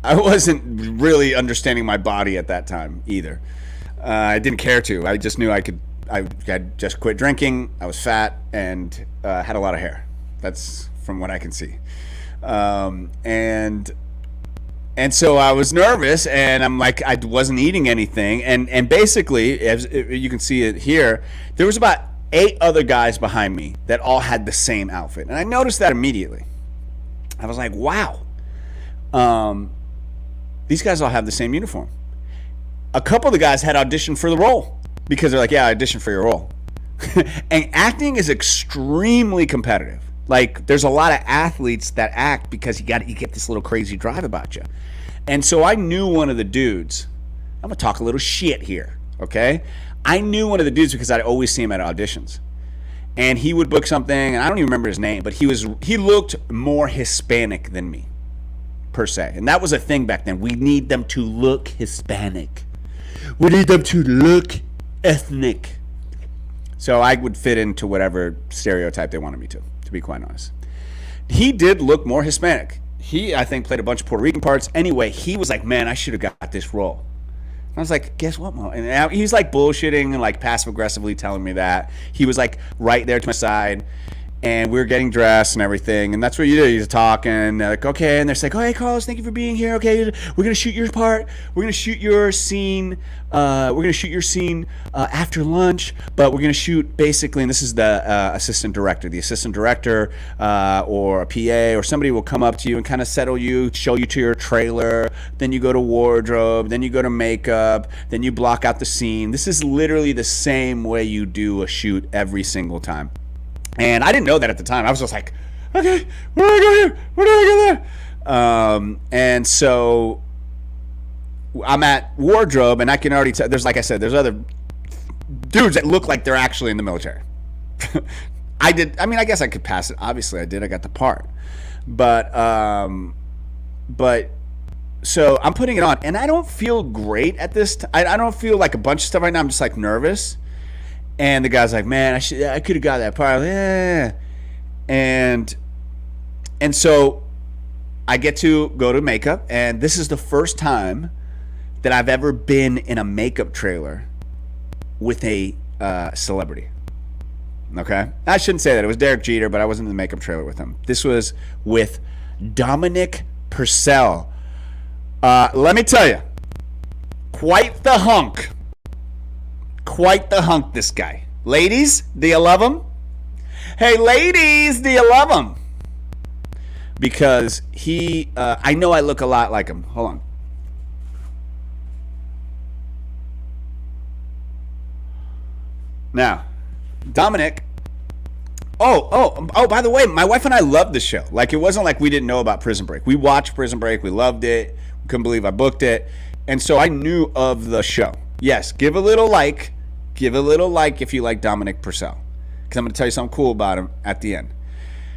wasn't really understanding my body at that time either. I didn't care to. I just knew I could. I had just quit drinking. I was fat and had a lot of hair. That's from what I can see. And so I was nervous, and I'm like, I wasn't eating anything, and basically, as you can see it here, there was about 8 other guys behind me that all had the same outfit, and I noticed that immediately. I was like, wow, these guys all have the same uniform. A couple of the guys had auditioned for the role because they're like, yeah, I auditioned for your role. And acting is extremely competitive. Like, there's a lot of athletes that act because you get this little crazy drive about you. And so I knew one of the dudes. I'm going to talk a little shit here, okay? I knew one of the dudes because I'd always see him at auditions. And he would book something, and I don't even remember his name, but he looked more Hispanic than me, per se. And that was a thing back then. We need them to look Hispanic. We need them to look ethnic. So I would fit into whatever stereotype they wanted me to be quite honest. He did look more Hispanic. He, I think, played a bunch of Puerto Rican parts. Anyway, he was like, man, I should have got this role. And I was like, guess what, Mo? And he's like bullshitting and like passive-aggressively telling me that. He was like right there to my side. And we were getting dressed and everything. And that's what you do. You talk and they're like, okay. And they're like, oh, hey, Carlos, thank you for being here. Okay, we're going to shoot your part. We're going to shoot your scene. After lunch. But we're going to shoot basically, and this is the assistant director. The assistant director or a PA or somebody will come up to you and kind of settle you, show you to your trailer. Then you go to wardrobe. Then you go to makeup. Then you block out the scene. This is literally the same way you do a shoot every single time. And I didn't know that at the time. I was just like, okay, where do I go here? Where do I go there? And so I'm at wardrobe, and I can already tell. There's, like I said, there's other dudes that look like they're actually in the military. I guess I could pass it. Obviously, I did. I got the part. But so I'm putting it on, and I don't feel great at this. I don't feel like a bunch of stuff right now. I'm just like nervous. And the guy's like, man, I could have got that part. Yeah. And so I get to go to makeup, and this is the first time that I've ever been in a makeup trailer with a celebrity. Okay? I shouldn't say that. It was Derek Jeter, but I wasn't in the makeup trailer with him. This was with Dominic Purcell. Let me tell you, quite the hunk. Quite the hunk, this guy. Ladies, do you love him? Hey, ladies, do you love him? Because I know I look a lot like him. Hold on. Now, Dominic. Oh, by the way, my wife and I loved the show. Like, it wasn't like we didn't know about Prison Break. We watched Prison Break. We loved it. We couldn't believe I booked it. And so I knew of the show. Yes, give a little like if you like Dominic Purcell, because I'm going to tell you something cool about him at the end.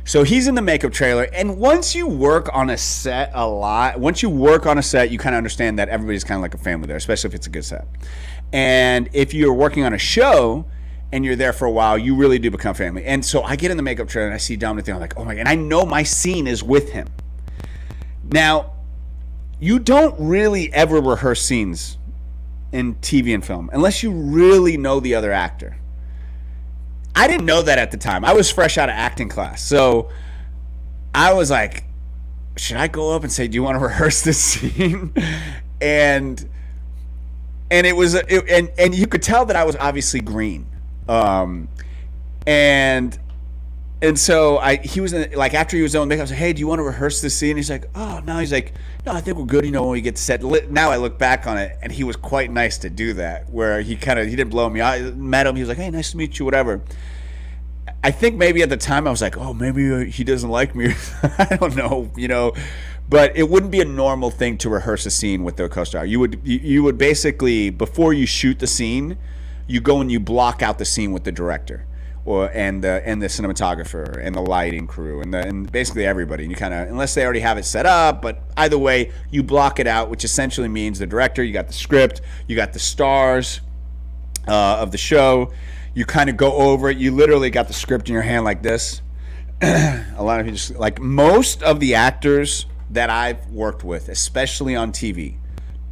So he's in the makeup trailer, and once you work on a set a lot, you kind of understand that everybody's kind of like a family there, especially if it's a good set. And if you're working on a show and you're there for a while, you really do become family. And so I get in the makeup trailer and I see Dominic there, I'm like, oh my God, and I know my scene is with him. Now, you don't really ever rehearse scenes in TV and film unless you really know the other actor. I didn't know that at the time. I was fresh out of acting class, so I was like, should I go up and say, do you want to rehearse this scene? and you could tell that I was obviously green, and so he was like, after he was done, I was like, hey, do you want to rehearse this scene? And he's like, oh no. He's like, no, I think we're good. When we get set. Now I look back on it, and he was quite nice to do that. Where he didn't blow me out. I met him. He was like, hey, nice to meet you. Whatever. I think maybe at the time I was like, oh, maybe he doesn't like me. I don't know, But it wouldn't be a normal thing to rehearse a scene with the co-star. You would basically, before you shoot the scene, you go and you block out the scene with the director. And the cinematographer and the lighting crew and basically everybody. And you kind of, unless they already have it set up, but either way, you block it out, which essentially means the director, you got the script, you got the stars of the show. You kind of go over it. You literally got the script in your hand like this, A lot of you just like most of the actors that I've worked with, especially on TV,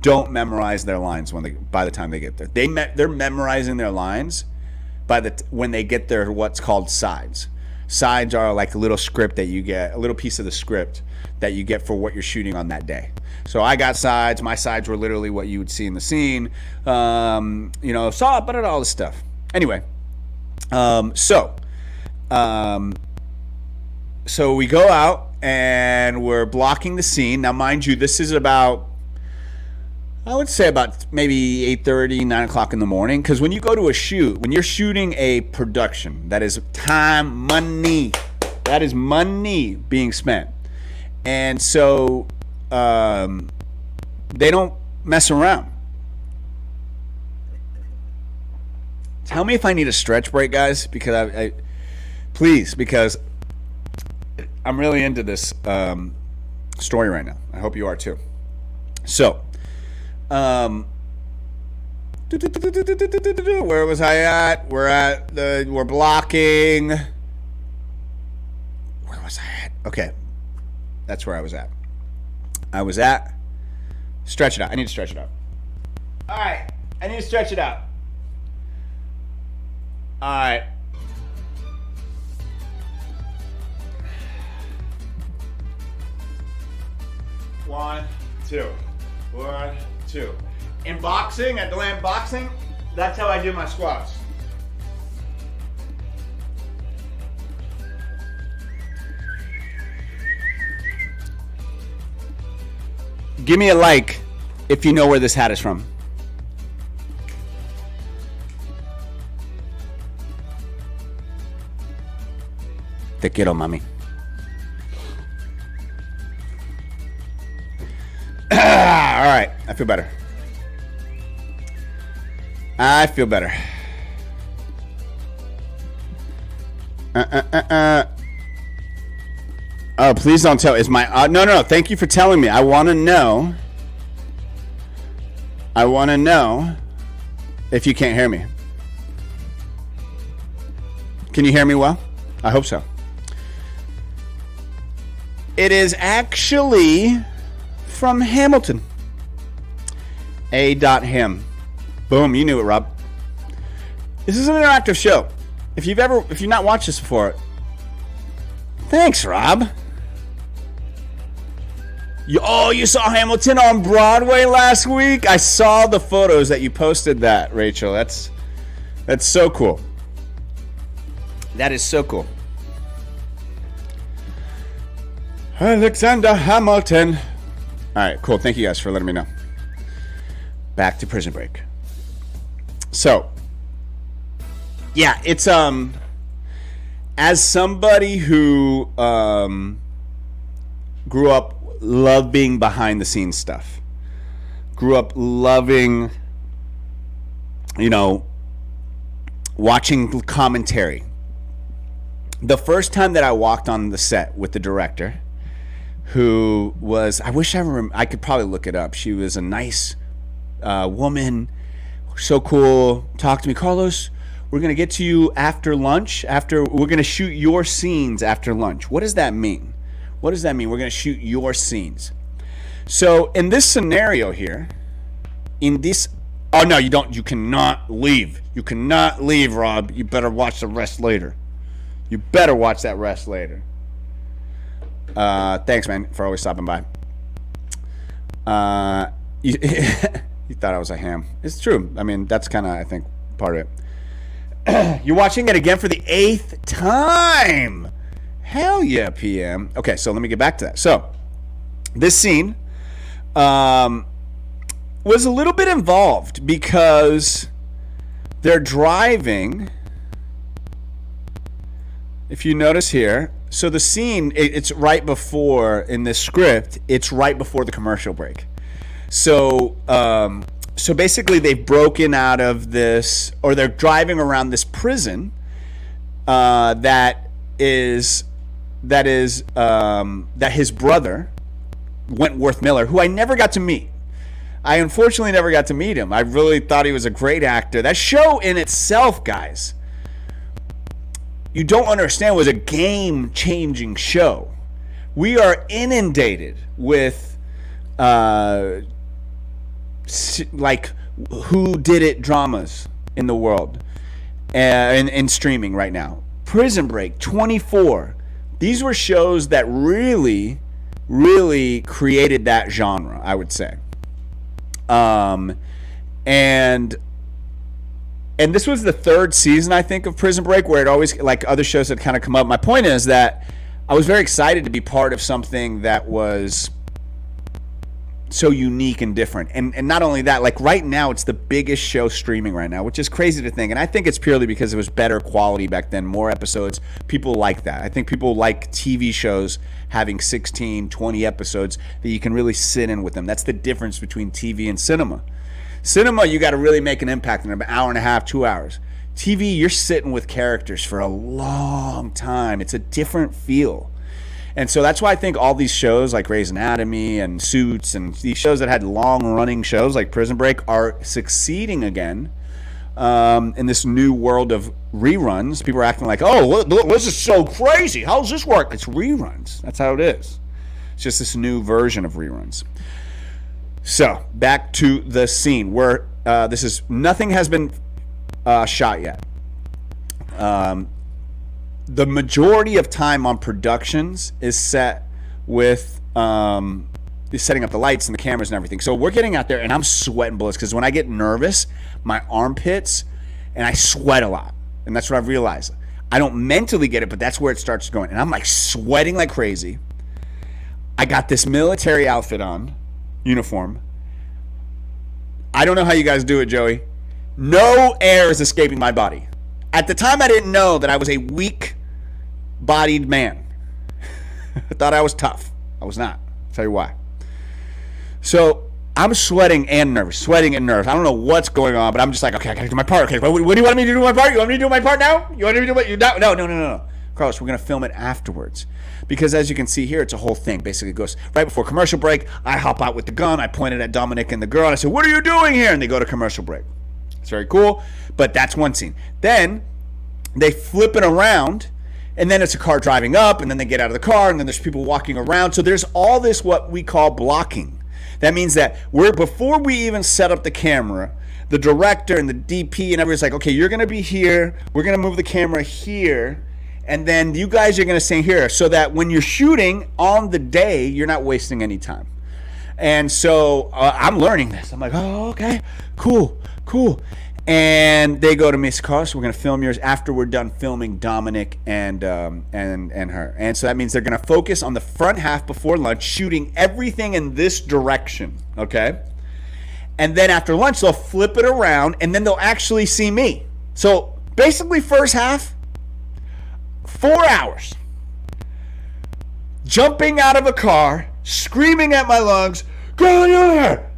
don't memorize their lines by the time they get there. They're memorizing their lines when they get their what's called sides. Sides are like a little script that you get, a little piece of the script that you get for what you're shooting on that day. So I got sides. My sides were literally what you would see in the scene. Saw, but all this stuff. Anyway, so we go out and we're blocking the scene. Now, mind you, this is about, I would say about maybe 8:30, 9 o'clock in the morning. Because when you go to a shoot, when you're shooting a production, that is time, money. That is money being spent. And so they don't mess around. Tell me if I need a stretch break, guys, because please, because I'm really into this story right now. I hope you are too. So, where was I at? We're blocking. Where was I at? Okay, that's where I was at. Stretch it out. I need to stretch it out. All right, I need to stretch it out. All right. One, two. In boxing, at the land boxing, that's how I do my squats. Give me a like if you know where this hat is from. Te quiero, mami. All right, I feel better. Oh, please don't tell. Is my no. Thank you for telling me. I want to know if you can't hear me. Can you hear me well? I hope so. It is actually from Hamilton. A.Him. Boom, you knew it, Rob. This is an interactive show. If you've not watched this before, thanks, Rob. You saw Hamilton on Broadway last week? I saw the photos that you posted that, Rachel. That's so cool. That is so cool. Alexander Hamilton. All right, cool. Thank you guys for letting me know. Back to Prison Break. So, yeah, it's as somebody who grew up loving behind the scenes stuff, grew up loving, watching commentary. The first time that I walked on the set with the director, who was, I could probably look it up. She was a nice woman, so cool. Talked to me, Carlos. We're gonna get to you after lunch. We're gonna shoot your scenes after lunch. What does that mean? We're gonna shoot your scenes. So in this scenario here, oh no, you don't. You cannot leave. You cannot leave, Rob. You better watch the rest later. You better watch that rest later. Thanks, man, for always stopping by. You thought I was a ham. It's true. I mean, that's kind of, I think, part of it. You're watching it again for the 8th time. Hell yeah, PM. Okay, so let me get back to that. So, this scene was a little bit involved because they're driving. If you notice here, so the scene, it's right before, in this script, it's right before the commercial break. So basically they've broken out of this, or they're driving around this prison that his brother, Wentworth Miller, who I never got to meet. I unfortunately never got to meet him. I really thought he was a great actor. That show in itself, guys, you don't understand was a game-changing show. We are inundated with like who did it dramas in the world and streaming right now. Prison Break, 24. These were shows that really created that genre, I would say. And this was the third season, I think, of Prison Break, where it always, like other shows had kind of come up. My point is that I was very excited to be part of something that was so unique and different. And not only that, like right now, it's the biggest show streaming right now, which is crazy to think. And I think it's purely because it was better quality back then, more episodes. People like that. I think people like TV shows having 16, 20 episodes that you can really sit in with them. That's the difference between TV and cinema. Cinema, you got to really make an impact in an hour and a half, 2 hours. TV, you're sitting with characters for a long time. It's a different feel. And so that's why I think all these shows like Grey's Anatomy and Suits and these shows that had long-running shows like Prison Break are succeeding again in this new world of reruns. People are acting like, oh, this is so crazy. How does this work? It's reruns. That's how it is. It's just this new version of reruns. So back to the scene where nothing has been shot yet. The majority of time on productions is set with setting up the lights and the cameras and everything. So we're getting out there and I'm sweating bullets because when I get nervous, my armpits and I sweat a lot. And that's what I've realized. I don't mentally get it, but that's where it starts going. And I'm like sweating like crazy. I got this military outfit on, uniform. I don't know how you guys do it, Joey. No air is escaping my body. At the time, I didn't know that I was a weak-bodied man. I thought I was tough. I was not. I'll tell you why. So I'm sweating and nervous. I don't know what's going on, but I'm just like, okay, I gotta do my part. Okay, what do you want me to do my part? You want me to do my part now? You want me to do my No. Carlos, we're gonna film it afterwards. Because as you can see here, it's a whole thing. Basically, it goes right before commercial break. I hop out with the gun. I pointed at Dominic and the girl, and I said, what are you doing here? And they go to commercial break. It's very cool, but that's one scene. Then they flip it around, and then it's a car driving up, and then they get out of the car, and then there's people walking around. So there's all this what we call blocking. That means that before we even set up the camera, the director and the DP and everybody's like, okay, you're going to be here. We're going to move the camera here, and then you guys are going to stay here so that when you're shooting on the day, you're not wasting any time. And so I'm learning this. I'm like, oh, okay, cool. And they go to Miss Carlos. We're going to film yours after we're done filming Dominic and her. And so that means they're going to focus on the front half before lunch, shooting everything in this direction, okay? And then after lunch, they'll flip it around, and then they'll actually see me. So basically first half, 4 hours. Jumping out of a car, screaming at my lungs, go here,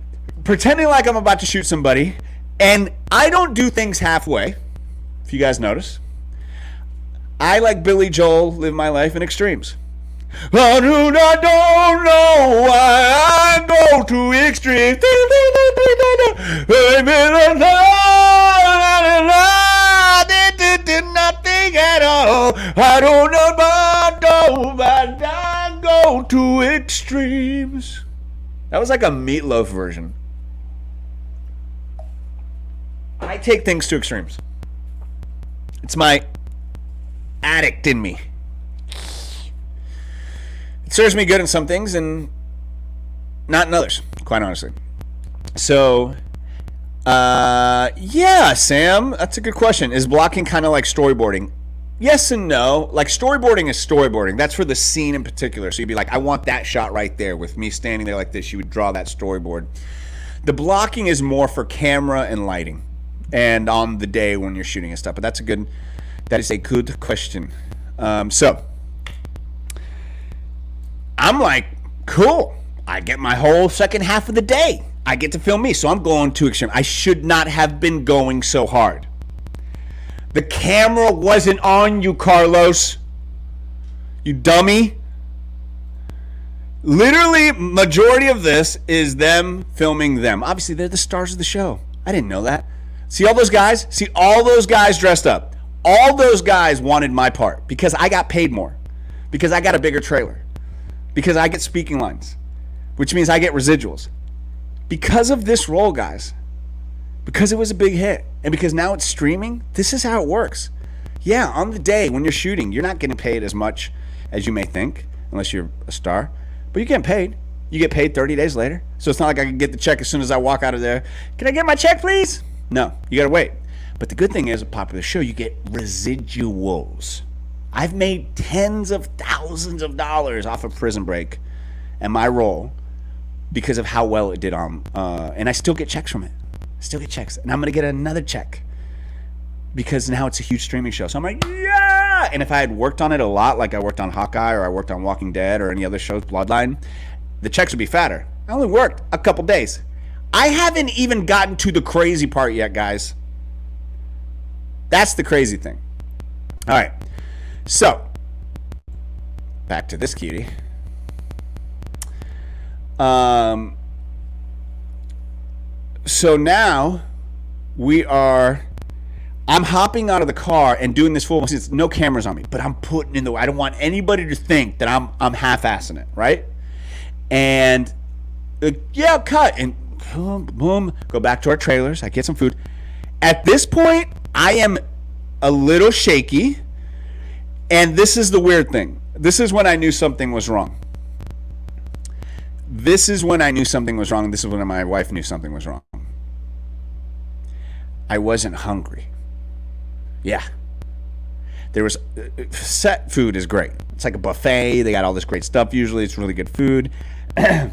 pretending like I'm about to shoot somebody. And I don't do things halfway, if you guys notice. I, like Billy Joel, live my life in extremes. I don't know why I go to extremes. Nothing at all. I don't know why I go to extremes. That was like a Meatloaf version. I take things to extremes. It's my addict in me. It serves me good in some things and not in others, quite honestly. So, yeah, Sam, that's a good question. Is blocking kind of like storyboarding? Yes and no. Like storyboarding is storyboarding. That's for the scene in particular. So you'd be like, I want that shot right there with me standing there like this. You would draw that storyboard. The blocking is more for camera and lighting. And on the day when you're shooting and stuff. But that is a good question. So, I'm like, cool. I get my whole second half of the day. I get to film me. So I'm going to extreme. I should not have been going so hard. The camera wasn't on you, Carlos. You dummy. Literally, majority of this is them filming them. Obviously, they're the stars of the show. I didn't know that. See all those guys? See all those guys dressed up. All those guys wanted my part because I got paid more, because I got a bigger trailer, because I get speaking lines, which means I get residuals. Because of this role, guys, because it was a big hit, and because now it's streaming, this is how it works. Yeah, on the day when you're shooting, you're not getting paid as much as you may think, unless you're a star, but you're getting paid. You get paid 30 days later. So it's not like I can get the check as soon as I walk out of there. Can I get my check, please? No, you got to wait. But the good thing is, a popular show, you get residuals. I've made tens of thousands of dollars off of Prison Break and my role because of how well it did on, and I still get checks from it. Still get checks. And I'm going to get another check because now it's a huge streaming show. So I'm like, yeah! And if I had worked on it a lot, like I worked on Hawkeye or I worked on Walking Dead or any other shows, Bloodline, the checks would be fatter. I only worked a couple days. I haven't even gotten to the crazy part yet, guys. That's the crazy thing. All right. So, back to this cutie. So now I'm hopping out of the car and doing this full, since no cameras on me, but I'm putting in I don't want anybody to think that I'm half-assing it, right? And yeah, cut and boom, go back to our trailers. I get some food. At this point, I am a little shaky, and this is the weird thing. This is when I knew something was wrong. This is when my wife knew something was wrong. I wasn't hungry. Yeah. There was set food is great. It's like a buffet. They got all this great stuff. Usually it's really good food. I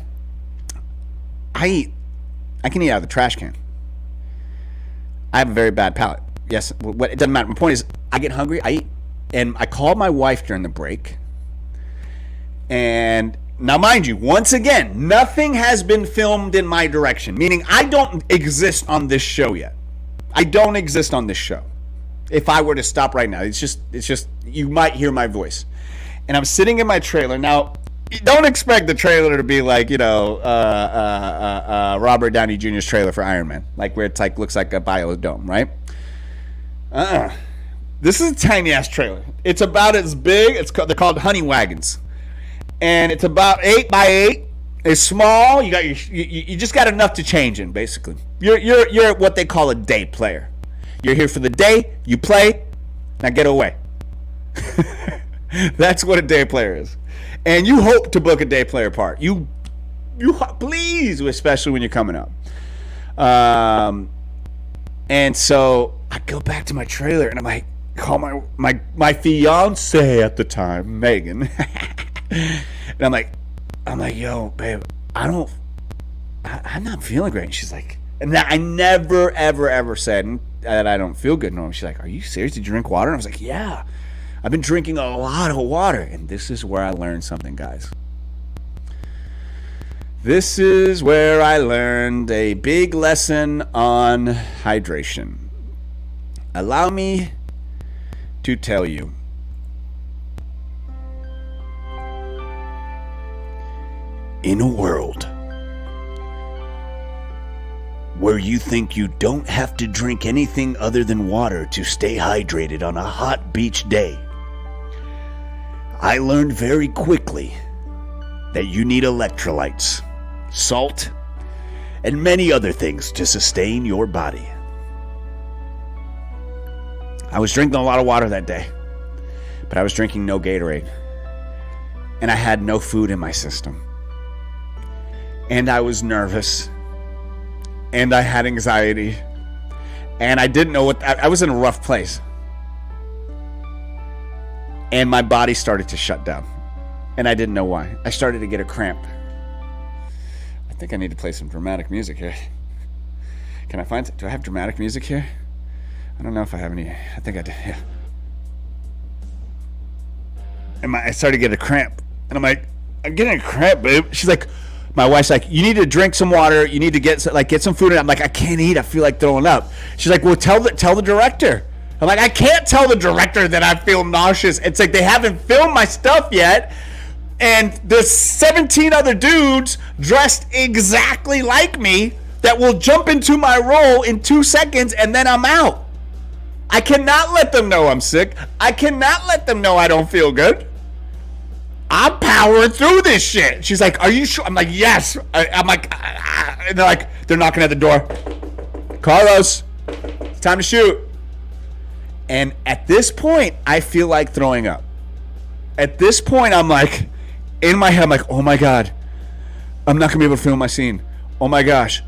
can eat out of the trash can. I have a very bad palate. Yes, it doesn't matter. My point is, I get hungry, I eat. And I called my wife during the break. And now, mind you, once again, nothing has been filmed in my direction. Meaning, I don't exist on this show yet. I don't exist on this show. If I were to stop right now, it's just you might hear my voice. And I'm sitting in my trailer. Now, don't expect the trailer to be like, Robert Downey Jr.'s trailer for Iron Man. Like where it's like looks like a biodome, right? This is a tiny ass trailer. It's about as big. They're called honey wagons, and it's about 8 by 8. It's small. You got you just got enough to change in. Basically, you're what they call a day player. You're here for the day. You play. Now get away. That's what a day player is, and you hope to book a day player part. You please, especially when you're coming up. And so I go back to my trailer and I'm like, call my fiance at the time, Megan. And I'm like, yo, babe, I'm not feeling great. And she's like, and I never, ever said that I don't feel good. No, she's like, are you serious? Did you drink water? And I was like, yeah, I've been drinking a lot of water. And this is where I learned something, guys. This is where I learned a big lesson on hydration. Allow me to tell you. In a world where you think you don't have to drink anything other than water to stay hydrated on a hot beach day, I learned very quickly that you need electrolytes, salt, and many other things to sustain your body. I was drinking a lot of water that day, but I was drinking no Gatorade. And I had no food in my system. And I was nervous. And I had anxiety. And I didn't know I was in a rough place. And my body started to shut down. And I didn't know why. I started to get a cramp. I think I need to play some dramatic music here. Do I have dramatic music here? I don't know if I have any. I think I do, yeah. And I started to get a cramp. And I'm like, I'm getting a cramp, babe. She's like, my wife's like, you need to drink some water. You need to get some food. And I'm like, I can't eat. I feel like throwing up. She's like, well, tell the director. I'm like, I can't tell the director that I feel nauseous. It's like they haven't filmed my stuff yet. And there's 17 other dudes dressed exactly like me that will jump into my role in 2 seconds and then I'm out. I cannot let them know I'm sick. I cannot let them know I don't feel good. I'm powering through this shit. She's like, are you sure? I'm like, yes. I'm like, and they're like, they're knocking at the door. Carlos, it's time to shoot. And at this point, I feel like throwing up. At this point, I'm like, in my head, I'm like, oh my God, I'm not gonna be able to film my scene. Oh my gosh.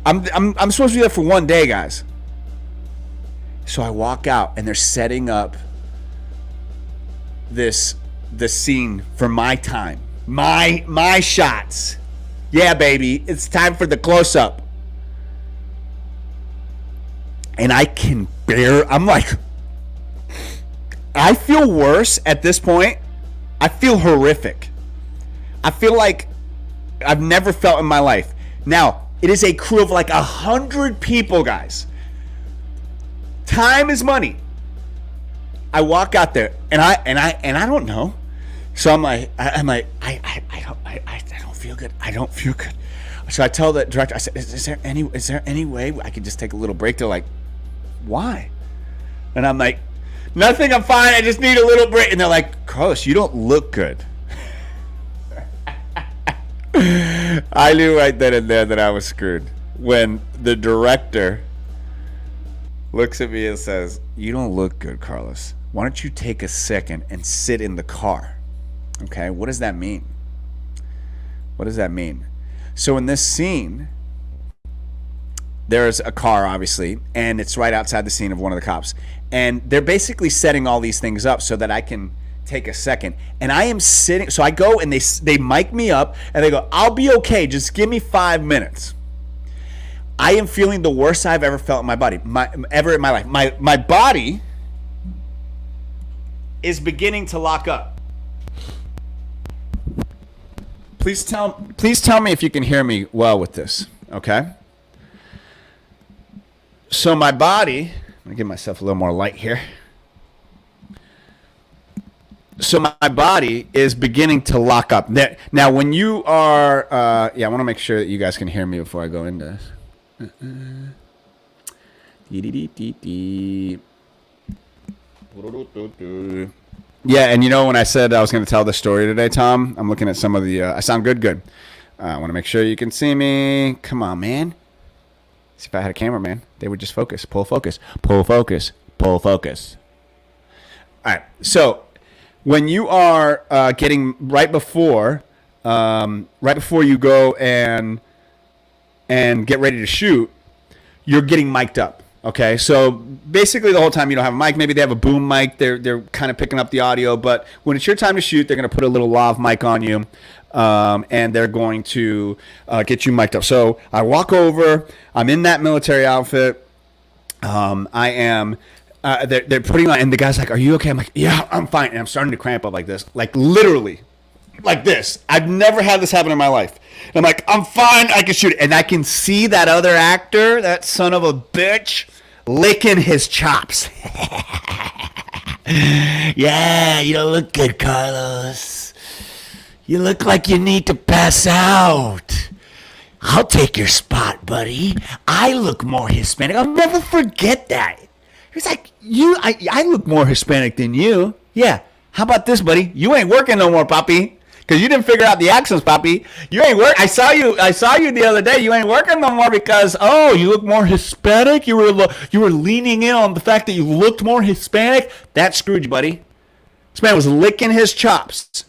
I'm supposed to be there for 1 day, guys. So I walk out and they're setting up the scene for my time. My shots. Yeah, baby. It's time for the close-up. And I can I'm like, I feel worse at this point. I feel horrific. I feel like I've never felt in my life. Now, it is a crew of like 100 people, guys. Time is money. I walk out there and I don't know. So I'm like, I don't feel good. I don't feel good. So I tell the director, I said, is there any way I could just take a little break? They're like, why? And I'm like, nothing, I'm fine. I just need a little break. And they're like, Carlos, you don't look good. I knew right then and there that I was screwed when the director looks at me and says, you don't look good, Carlos. Why don't you take a second and sit in the car? Okay, what does that mean? What does that mean? So in this scene, there's a car, obviously, and it's right outside the scene of one of the cops. And they're basically setting all these things up so that I can take a second. And I am sitting, so I go and they mic me up and they go, I'll be okay, just give me 5 minutes. I am feeling the worst I've ever felt in my body, ever in my life. My body is beginning to lock up. Please tell me if you can hear me well with this, okay? So my body, I'm gonna give myself a little more light here. So my body is beginning to lock up. Now, when you are, I want to make sure that you guys can hear me before I go into this. Yeah, and you know when I said I was going to tell the story today, Tom, I'm looking at some of the, I sound good. I want to make sure you can see me. Come on, man. See, if I had a camera, man, they would just focus, pull focus. All right, so when you are getting right before you go and get ready to shoot, you're getting mic'd up. Okay, so basically the whole time you don't have a mic. Maybe they have a boom mic. They're kind of picking up the audio, but when it's your time to shoot, they're going to put a little lav mic on you, and they're going to get you mic'd up. So I walk over. I'm in that military outfit. I am. They're putting on, and the guy's like, "Are you okay?" I'm like, "Yeah, I'm fine." And I'm starting to cramp up like this, like literally, like this. I've never had this happen in my life. And I'm like, "I'm fine. I can shoot it." And I can see that other actor, that son of a bitch, licking his chops. Yeah, you don't look good, Carlos. You look like you need to pass out. I'll take your spot, buddy. I look more Hispanic. I'll never forget that. He's like, I look more Hispanic than you. Yeah. How about this, buddy? You ain't working no more, papi. Because you didn't figure out the accents, papi. You ain't work. I saw you the other day. You ain't working no more because, you look more Hispanic. You were leaning in on the fact that you looked more Hispanic. That screwed you, buddy. This man was licking his chops,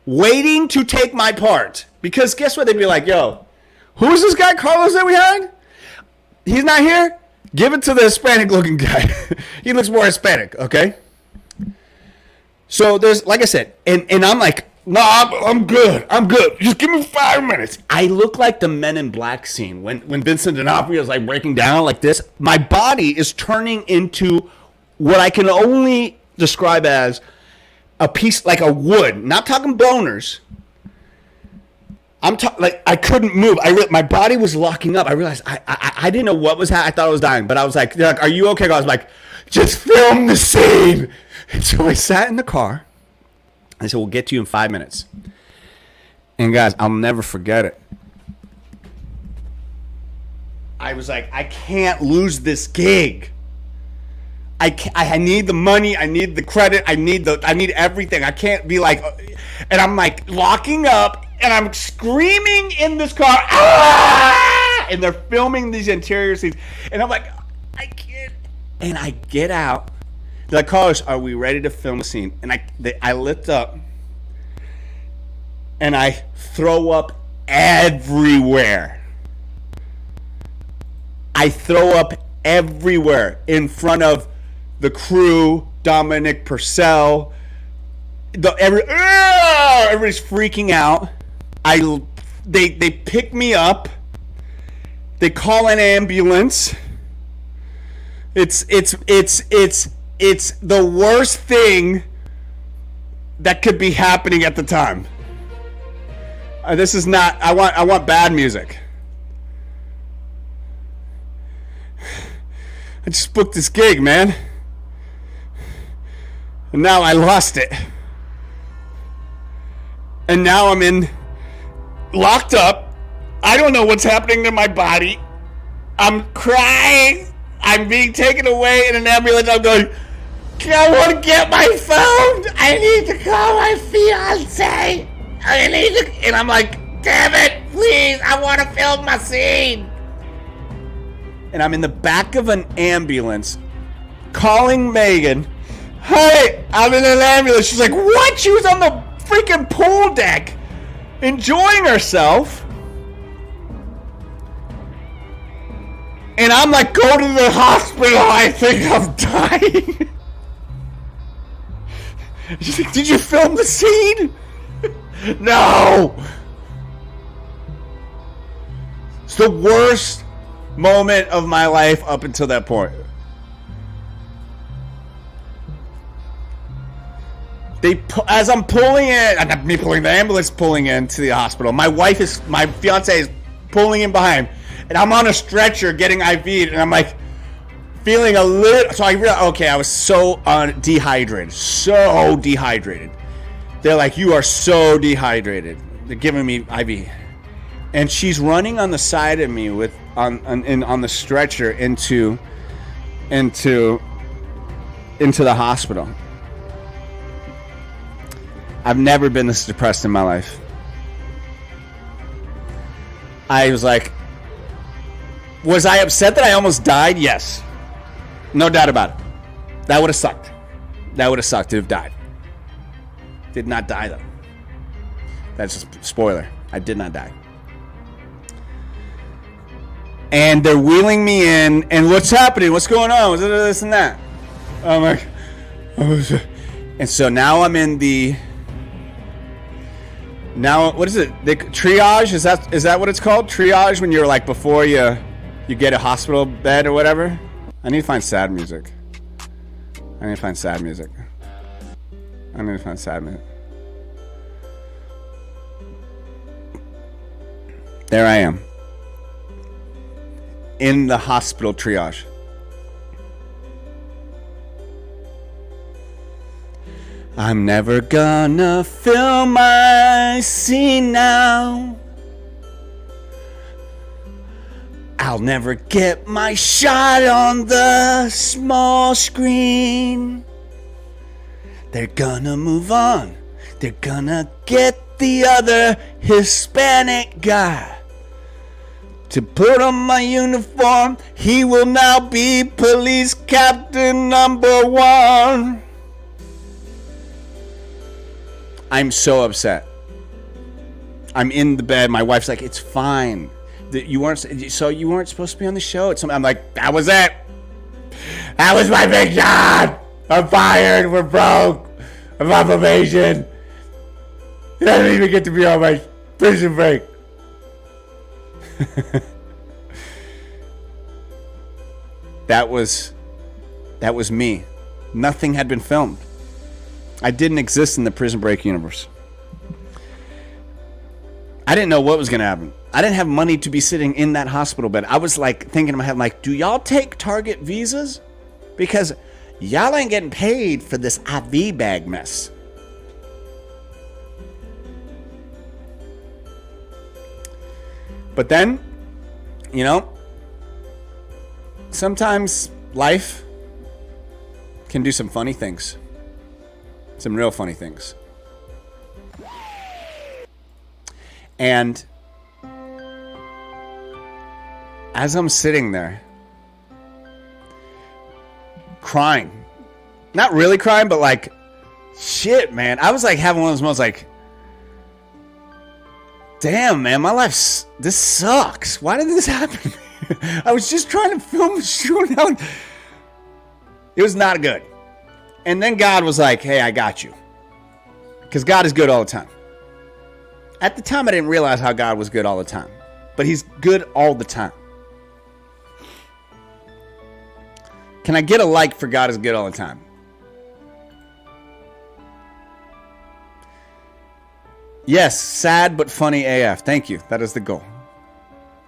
waiting to take my part. Because guess what? They'd be like, yo, who's this guy, Carlos, that we had? He's not here? Give it to the Hispanic-looking guy. He looks more Hispanic, okay? So there's, like I said, and I'm like, no, I'm good. Just give me 5 minutes. I look like the Men in Black scene when Vincent D'Onofrio is like breaking down like this. My body is turning into what I can only describe as a piece, like a wood. Not talking boners. Like I couldn't move. My body was locking up. I realized I didn't know what was happening. I thought I was dying, but I was like, they're like, are you okay? I was like, just film the scene. And so I sat in the car. I said, we'll get to you in 5 minutes. And guys, I'll never forget it. I was like, I can't lose this gig. I need the money. I need the credit. I need everything. I can't be like, and I'm like locking up and I'm screaming in this car. Ah! And they're filming these interior scenes. And I'm like, I can't. And I get out. They're like, Carlos, are we ready to film a scene? And I lift up and I throw up everywhere. I throw up everywhere in front of the crew, Dominic Purcell. Everybody's freaking out. They pick me up. They call an ambulance. It's the worst thing that could be happening at the time. This is not. I want bad music. I just booked this gig, man. And now I lost it. And now I'm locked up. I don't know what's happening to my body. I'm crying. I'm being taken away in an ambulance. I'm going, I want to get my phone. I need to call my fiance. And I'm like, damn it, please. I want to film my scene. And I'm in the back of an ambulance calling Megan. Hey, I'm in an ambulance. She's like, what? She was on the freaking pool deck enjoying herself. And I'm like, go to the hospital. I think I'm dying. She's like, did you film the scene? No. It's the worst moment of my life up until that point. As I'm pulling in, not me pulling, the ambulance pulling into the hospital. My fiance is pulling in behind, and I'm on a stretcher getting IV'd, and I'm like feeling a little. So I realized, okay, I was so dehydrated, They're like, you are so dehydrated. They're giving me IV, and she's running on the side of me on the stretcher into the hospital. I've never been this depressed in my life. I was like, was I upset that I almost died? Yes. No doubt about it. That would have sucked. That would have sucked to have died. Did not die, though. That's just a spoiler. I did not die. And they're wheeling me in, and what's happening? What's going on? What's this and that? I'm like, and so now I'm in the. Now, what is it? The triage? Is that what it's called? Triage, when you're like before you get a hospital bed or whatever? I need to find sad music. There I am. In the hospital triage. I'm never gonna film my scene now. I'll never get my shot on the small screen. They're gonna move on. They're gonna get the other Hispanic guy to put on my uniform. He will now be police captain #1. I'm so upset. I'm in the bed. My wife's like, it's fine. You weren't supposed to be on the show. I'm like, that was it. That was my big job. I'm fired. We're broke. I'm on probation. I don't even get to be on my prison break. That was me. Nothing had been filmed. I didn't exist in the Prison Break universe. I didn't know what was going to happen. I didn't have money to be sitting in that hospital bed. I was like thinking in my head, like, do y'all take Target visas? Because y'all ain't getting paid for this IV bag mess. But then, sometimes life can do some funny things. Some real funny things. And as I'm sitting there crying, not really crying, but like, shit, man. I was like having one of those moments like, damn, man, my life, this sucks. Why did this happen? I was just trying to film a shootout. It was not good. And then God was like, hey, I got you. Because God is good all the time. At the time, I didn't realize how God was good all the time. But he's good all the time. Can I get a like for God is good all the time? Yes, sad but funny AF. Thank you. That is the goal.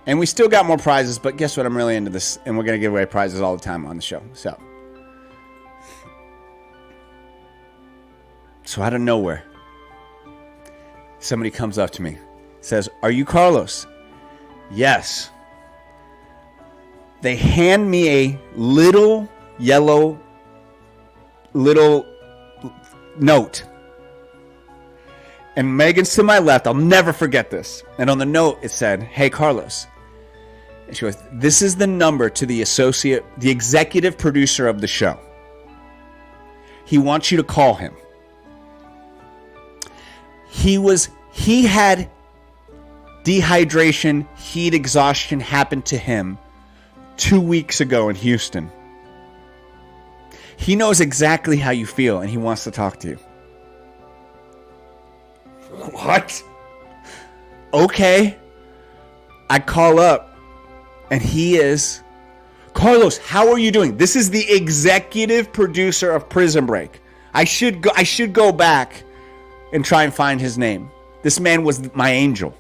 And we still got more prizes, but guess what? I'm really into this, and we're going to give away prizes all the time on the show. So out of nowhere, somebody comes up to me, says, are you Carlos? Yes. They hand me a little yellow note. And Megan's to my left. I'll never forget this. And on the note, it said, hey, Carlos. And she goes, this is the number to the executive producer of the show. He wants you to call him. He had dehydration, heat exhaustion happen to him 2 weeks ago in Houston. He knows exactly how you feel, and he wants to talk to you. What? Okay. I call up, and he is, Carlos, how are you doing? This is the executive producer of Prison Break. I should go back and try and find his name. This man was my angel.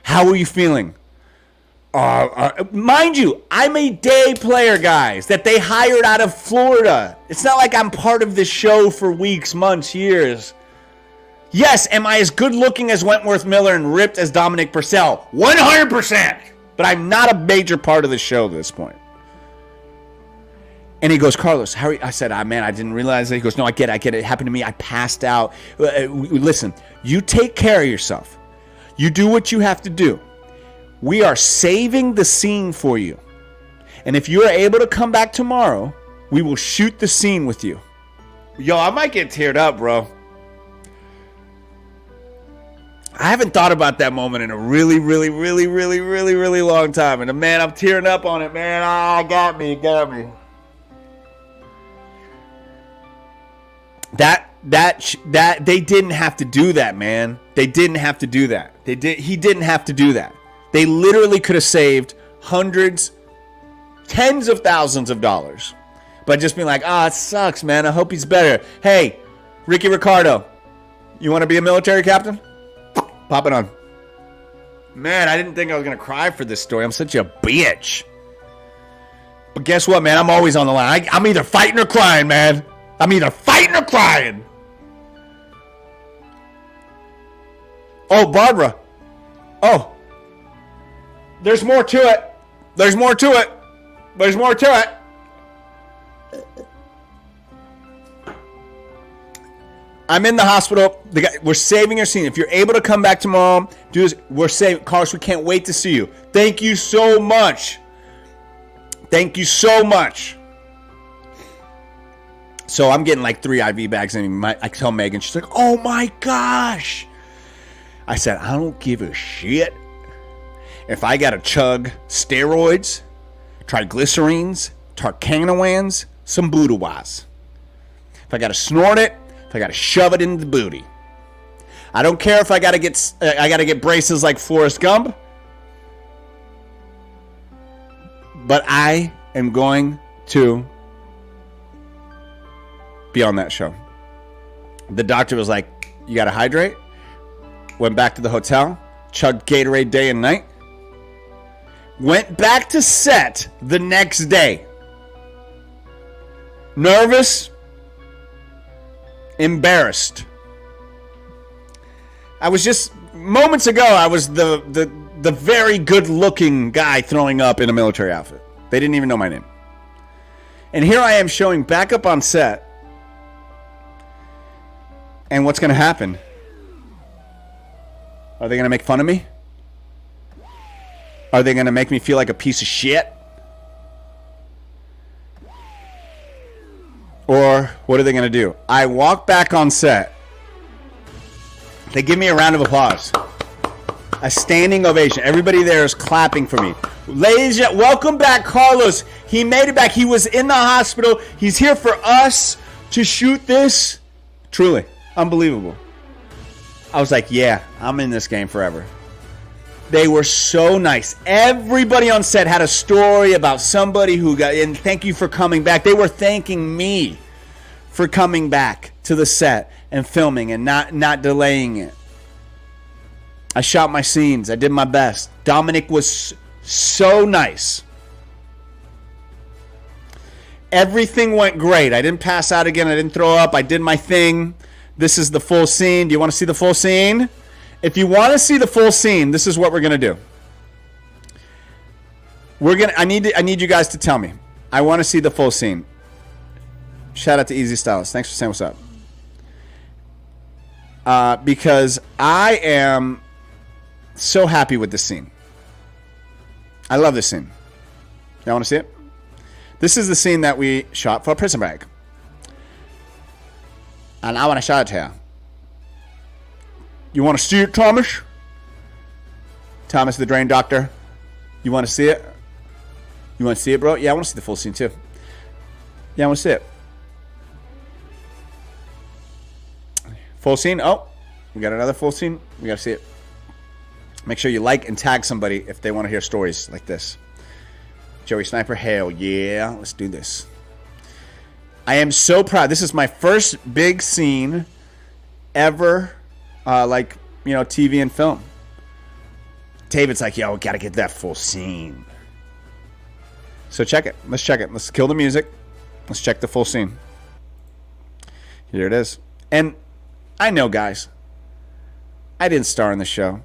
How are you feeling? Mind you, I'm a day player, guys, that they hired out of Florida. It's not like I'm part of this show for weeks, months, years. Yes, am I as good looking as Wentworth Miller and ripped as Dominic Purcell? 100%. But I'm not a major part of the show at this point. And he goes, Carlos, how are you? I said, man, I didn't realize that. He goes, no, I get it. It happened to me. I passed out. Listen, you take care of yourself. You do what you have to do. We are saving the scene for you. And if you are able to come back tomorrow, we will shoot the scene with you. Yo, I might get teared up, bro. I haven't thought about that moment in a really, really, really, really, really, really long time. And man, I'm tearing up on it, man. Got me. That they didn't have to do that, man. They didn't have to do that. He didn't have to do that. They literally could have saved hundreds, tens of thousands of dollars by just being like, it sucks, man. I hope he's better. Hey, Ricky Ricardo, you want to be a military captain? Pop it on. Man, I didn't think I was going to cry for this story. I'm such a bitch. But guess what, man? I'm always on the line. I'm either fighting or crying, man. I'm either fighting or crying. Oh, Barbara. Oh. There's more to it. There's more to it. There's more to it. I'm in the hospital. We're saving your scene. If you're able to come back tomorrow, do this. We're saving. Carlos, we can't wait to see you. Thank you so much. Thank you so much. So I'm getting like 3 IV bags. And I tell Megan, she's like, oh my gosh. I said, I don't give a shit if I got to chug steroids, triglycerines, Tarcanowans, some Budweiser. If I got to snort it, if I got to shove it into the booty. I don't care if I got to get braces like Forrest Gump. But I am going to be on that show. The doctor was like, you got to hydrate. Went back to the hotel, chugged Gatorade day and night. Went back to set the next day. Nervous, embarrassed. I was just, moments ago, I was the very good looking guy throwing up in a military outfit. They didn't even know my name. And here I am showing back up on set. And what's going to happen? Are they going to make fun of me? Are they going to make me feel like a piece of shit? Or what are they going to do? I walk back on set. They give me a round of applause. A standing ovation. Everybody there is clapping for me. Ladies and gentlemen, welcome back, Carlos. He made it back. He was in the hospital. He's here for us to shoot this. Truly, unbelievable. I was like, yeah, I'm in this game forever. They were so nice. Everybody on set had a story about somebody who got, and thank you for coming back. They were thanking me for coming back to the set and filming and not delaying it. I shot my scenes. I did my best. Dominic was so nice. Everything went great. I didn't pass out again. I didn't throw up. I did my thing. This is the full scene. Do you want to see the full scene? If you want to see the full scene, this is what we're going to do. I need you guys to tell me. I want to see the full scene. Shout out to Easy Stylist. Thanks for saying what's up. Because I am so happy with this scene. I love this scene. Y'all want to see it? This is the scene that we shot for Prison Break. And I want to show it to you. You want to see it, Thomas? Thomas the Drain Doctor. You want to see it? You want to see it, bro? Yeah, I want to see the full scene, too. Yeah, I want to see it. Full scene. Oh, we got another full scene. We got to see it. Make sure you like and tag somebody if they want to hear stories like this. Joey Sniper, hell yeah. Let's do this. I am so proud. This is my first big scene ever, TV and film. David's like, yo, we got to get that full scene. So check it. Let's check it. Let's kill the music. Let's check the full scene. Here it is. And I know, guys, I didn't star in the show.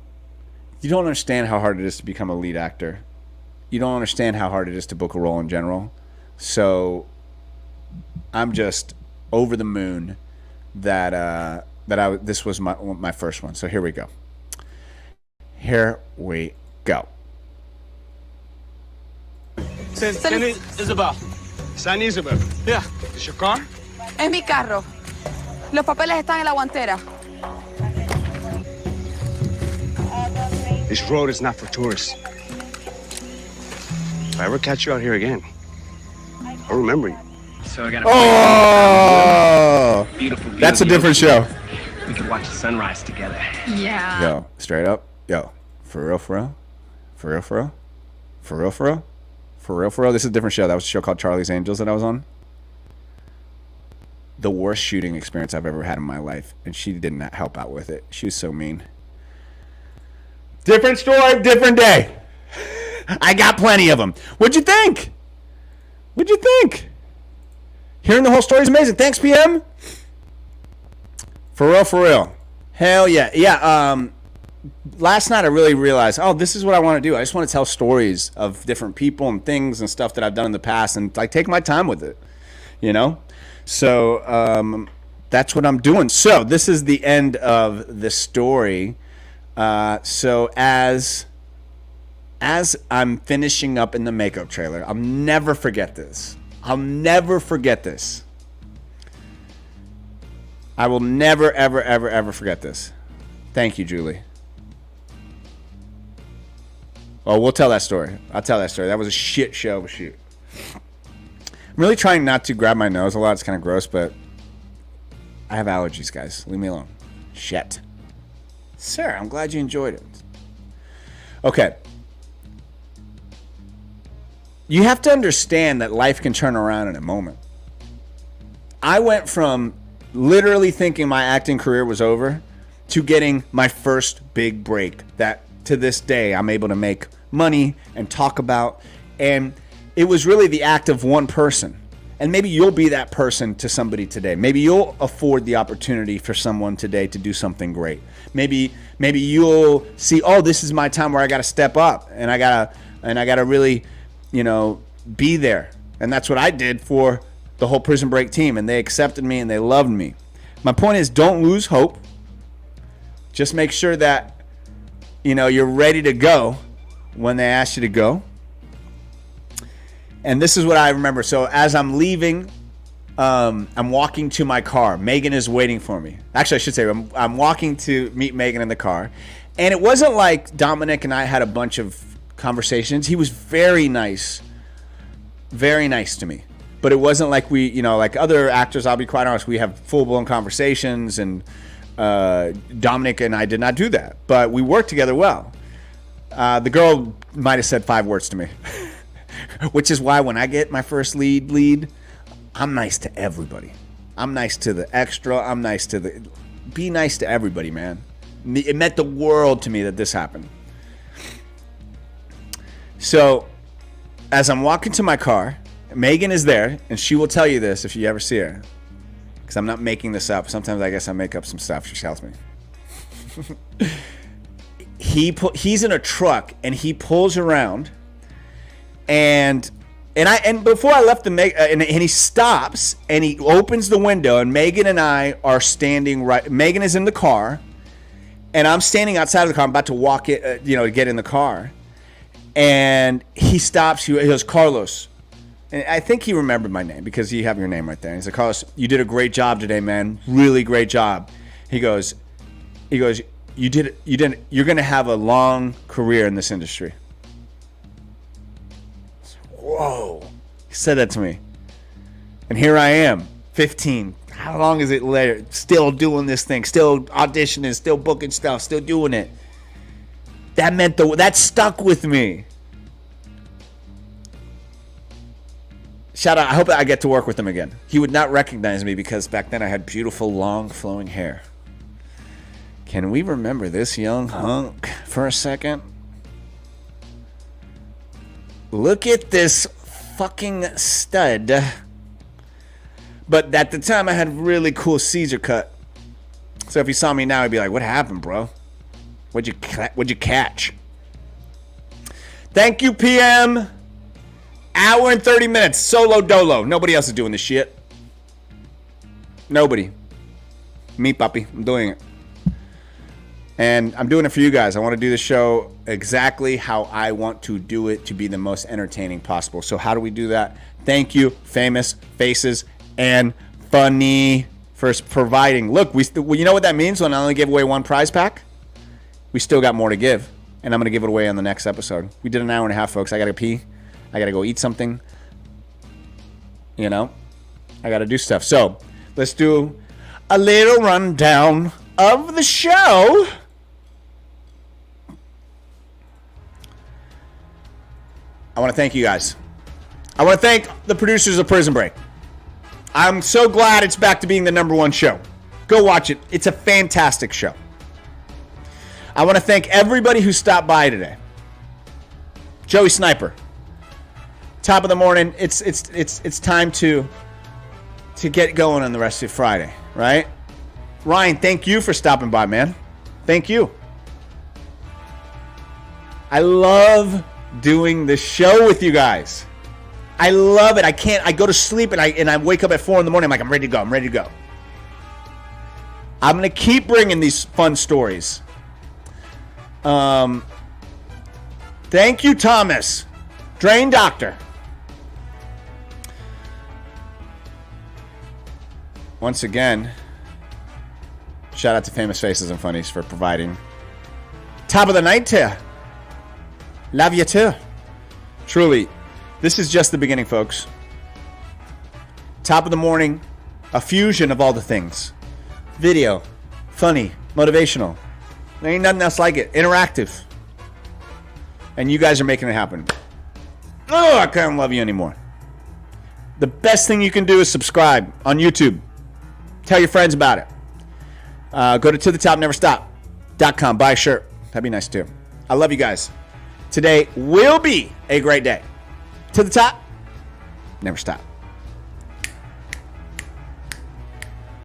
You don't understand how hard it is to become a lead actor. You don't understand how hard it is to book a role in general. So I'm just over the moon that this was my first one. So here we go. Here we go. Isabel. San Isabel. Yeah. Is your car? Es mi carro. Los papeles están en la guantera. This road is not for tourists. If I ever catch you out here again, I'll remember you. So I got beautiful. That's a different show. We could watch the sunrise together. Yeah. Yo, straight up. Yo, for real, for real? For real, for real? For real, for real? For real, for real? This is a different show. That was a show called Charlie's Angels that I was on. The worst shooting experience I've ever had in my life. And she did not help out with it. She was so mean. Different story, different day. I got plenty of them. What'd you think? What'd you think? Hearing the whole story is amazing. Thanks, PM. For real, for real. Hell yeah. Yeah, last night I really realized, this is what I want to do. I just want to tell stories of different people and things and stuff that I've done in the past and take my time with it, you know? So that's what I'm doing. So this is the end of the story. So as I'm finishing up in the makeup trailer, I'll never forget this. I'll never forget this. I will never, ever, ever, ever forget this. Thank you, Julie. Oh, we'll tell that story. I'll tell that story. That was a shit show of a shoot. I'm really trying not to grab my nose a lot. It's kind of gross, but I have allergies, guys. Leave me alone. Shit. Sir, I'm glad you enjoyed it. Okay. You have to understand that life can turn around in a moment. I went from literally thinking my acting career was over to getting my first big break that to this day I'm able to make money and talk about. And it was really the act of one person. And maybe you'll be that person to somebody today. Maybe you'll afford the opportunity for someone today to do something great. Maybe you'll see, this is my time where I got to step up and I gotta really, be there And that's what I did for the whole Prison Break team. And they accepted me and they loved me. My point is, don't lose hope. Just make sure that, you're ready to go when they ask you to go. And this is what I remember. So as I'm leaving, I'm walking to my car. Megan is waiting for me. Actually, I should say I'm walking to meet Megan in the car. And it wasn't like Dominic and I had a bunch of conversations. He was very nice to me. But it wasn't like we, like other actors, I'll be quite honest, we have full-blown conversations, and Dominic and I did not do that. But we worked together well. The girl might have said 5 words to me, which is why when I get my first lead, I'm nice to everybody. I'm nice to the extra. Be nice to everybody, man. It meant the world to me that this happened. So as I'm walking to my car, Megan is there, and she will tell you this if you ever see her, because I'm not making this up. Sometimes I guess I make up some stuff. She tells me. He's in a truck, and he pulls around, and before I left and he stops, and he opens the window, and Megan and I are standing right. Megan is in the car, and I'm standing outside of the car. I'm about to walk it, to get in the car, and he stops. He goes, "Carlos." And I think he remembered my name because you have your name right there. He's like, "Carlos, you did a great job today, man. Really great job." He goes, "You didn't. You're going to have a long career in this industry." Whoa. He said that to me. And here I am, 15. How long is it later? Still doing this thing, still auditioning, still booking stuff, still doing it. That stuck with me. Shout out, I hope I get to work with him again. He would not recognize me because back then I had beautiful, long, flowing hair. Can we remember this young hunk for a second? Look at this fucking stud. But at the time I had really cool Caesar cut. So if he saw me now, he'd be like, "What happened, bro? What'd you catch?" Thank you, PM. Hour and 30 minutes, solo dolo. Nobody else is doing this shit. Nobody. Me, puppy. I'm doing it. And I'm doing it for you guys. I want to do the show exactly how I want to do it to be the most entertaining possible. So how do we do that? Thank you, Famous Faces and Funny, for providing. Look, you know what that means when I only give away one prize pack? We still got more to give. And I'm going to give it away on the next episode. We did an hour and a half, folks. I got to pee. I got to go eat something. I got to do stuff. So let's do a little rundown of the show. I want to thank you guys. I want to thank the producers of Prison Break. I'm so glad it's back to being the #1 show. Go watch it. It's a fantastic show. I want to thank everybody who stopped by today. Joey Sniper. Top of the morning, it's time to get going on the rest of Friday, right? Ryan, thank you for stopping by, man. Thank you. I love doing the show with you guys. I love it. I go to sleep and I wake up at 4 a.m. I'm like, I'm ready to go. I'm going to keep bringing these fun stories. Thank you, Thomas. Drain Doctor. Once again, shout out to Famous Faces and Funnies for providing. Top of the night to you. Love you too. Truly, this is just the beginning, folks. Top of the morning, a fusion of all the things. Video, funny, motivational. There ain't nothing else like it. Interactive. And you guys are making it happen. Oh, I can't love you anymore. The best thing you can do is subscribe on YouTube. Tell your friends about it. Go to tothetopneverstop.com. Buy a shirt. That'd be nice too. I love you guys. Today will be a great day. To the top, never stop.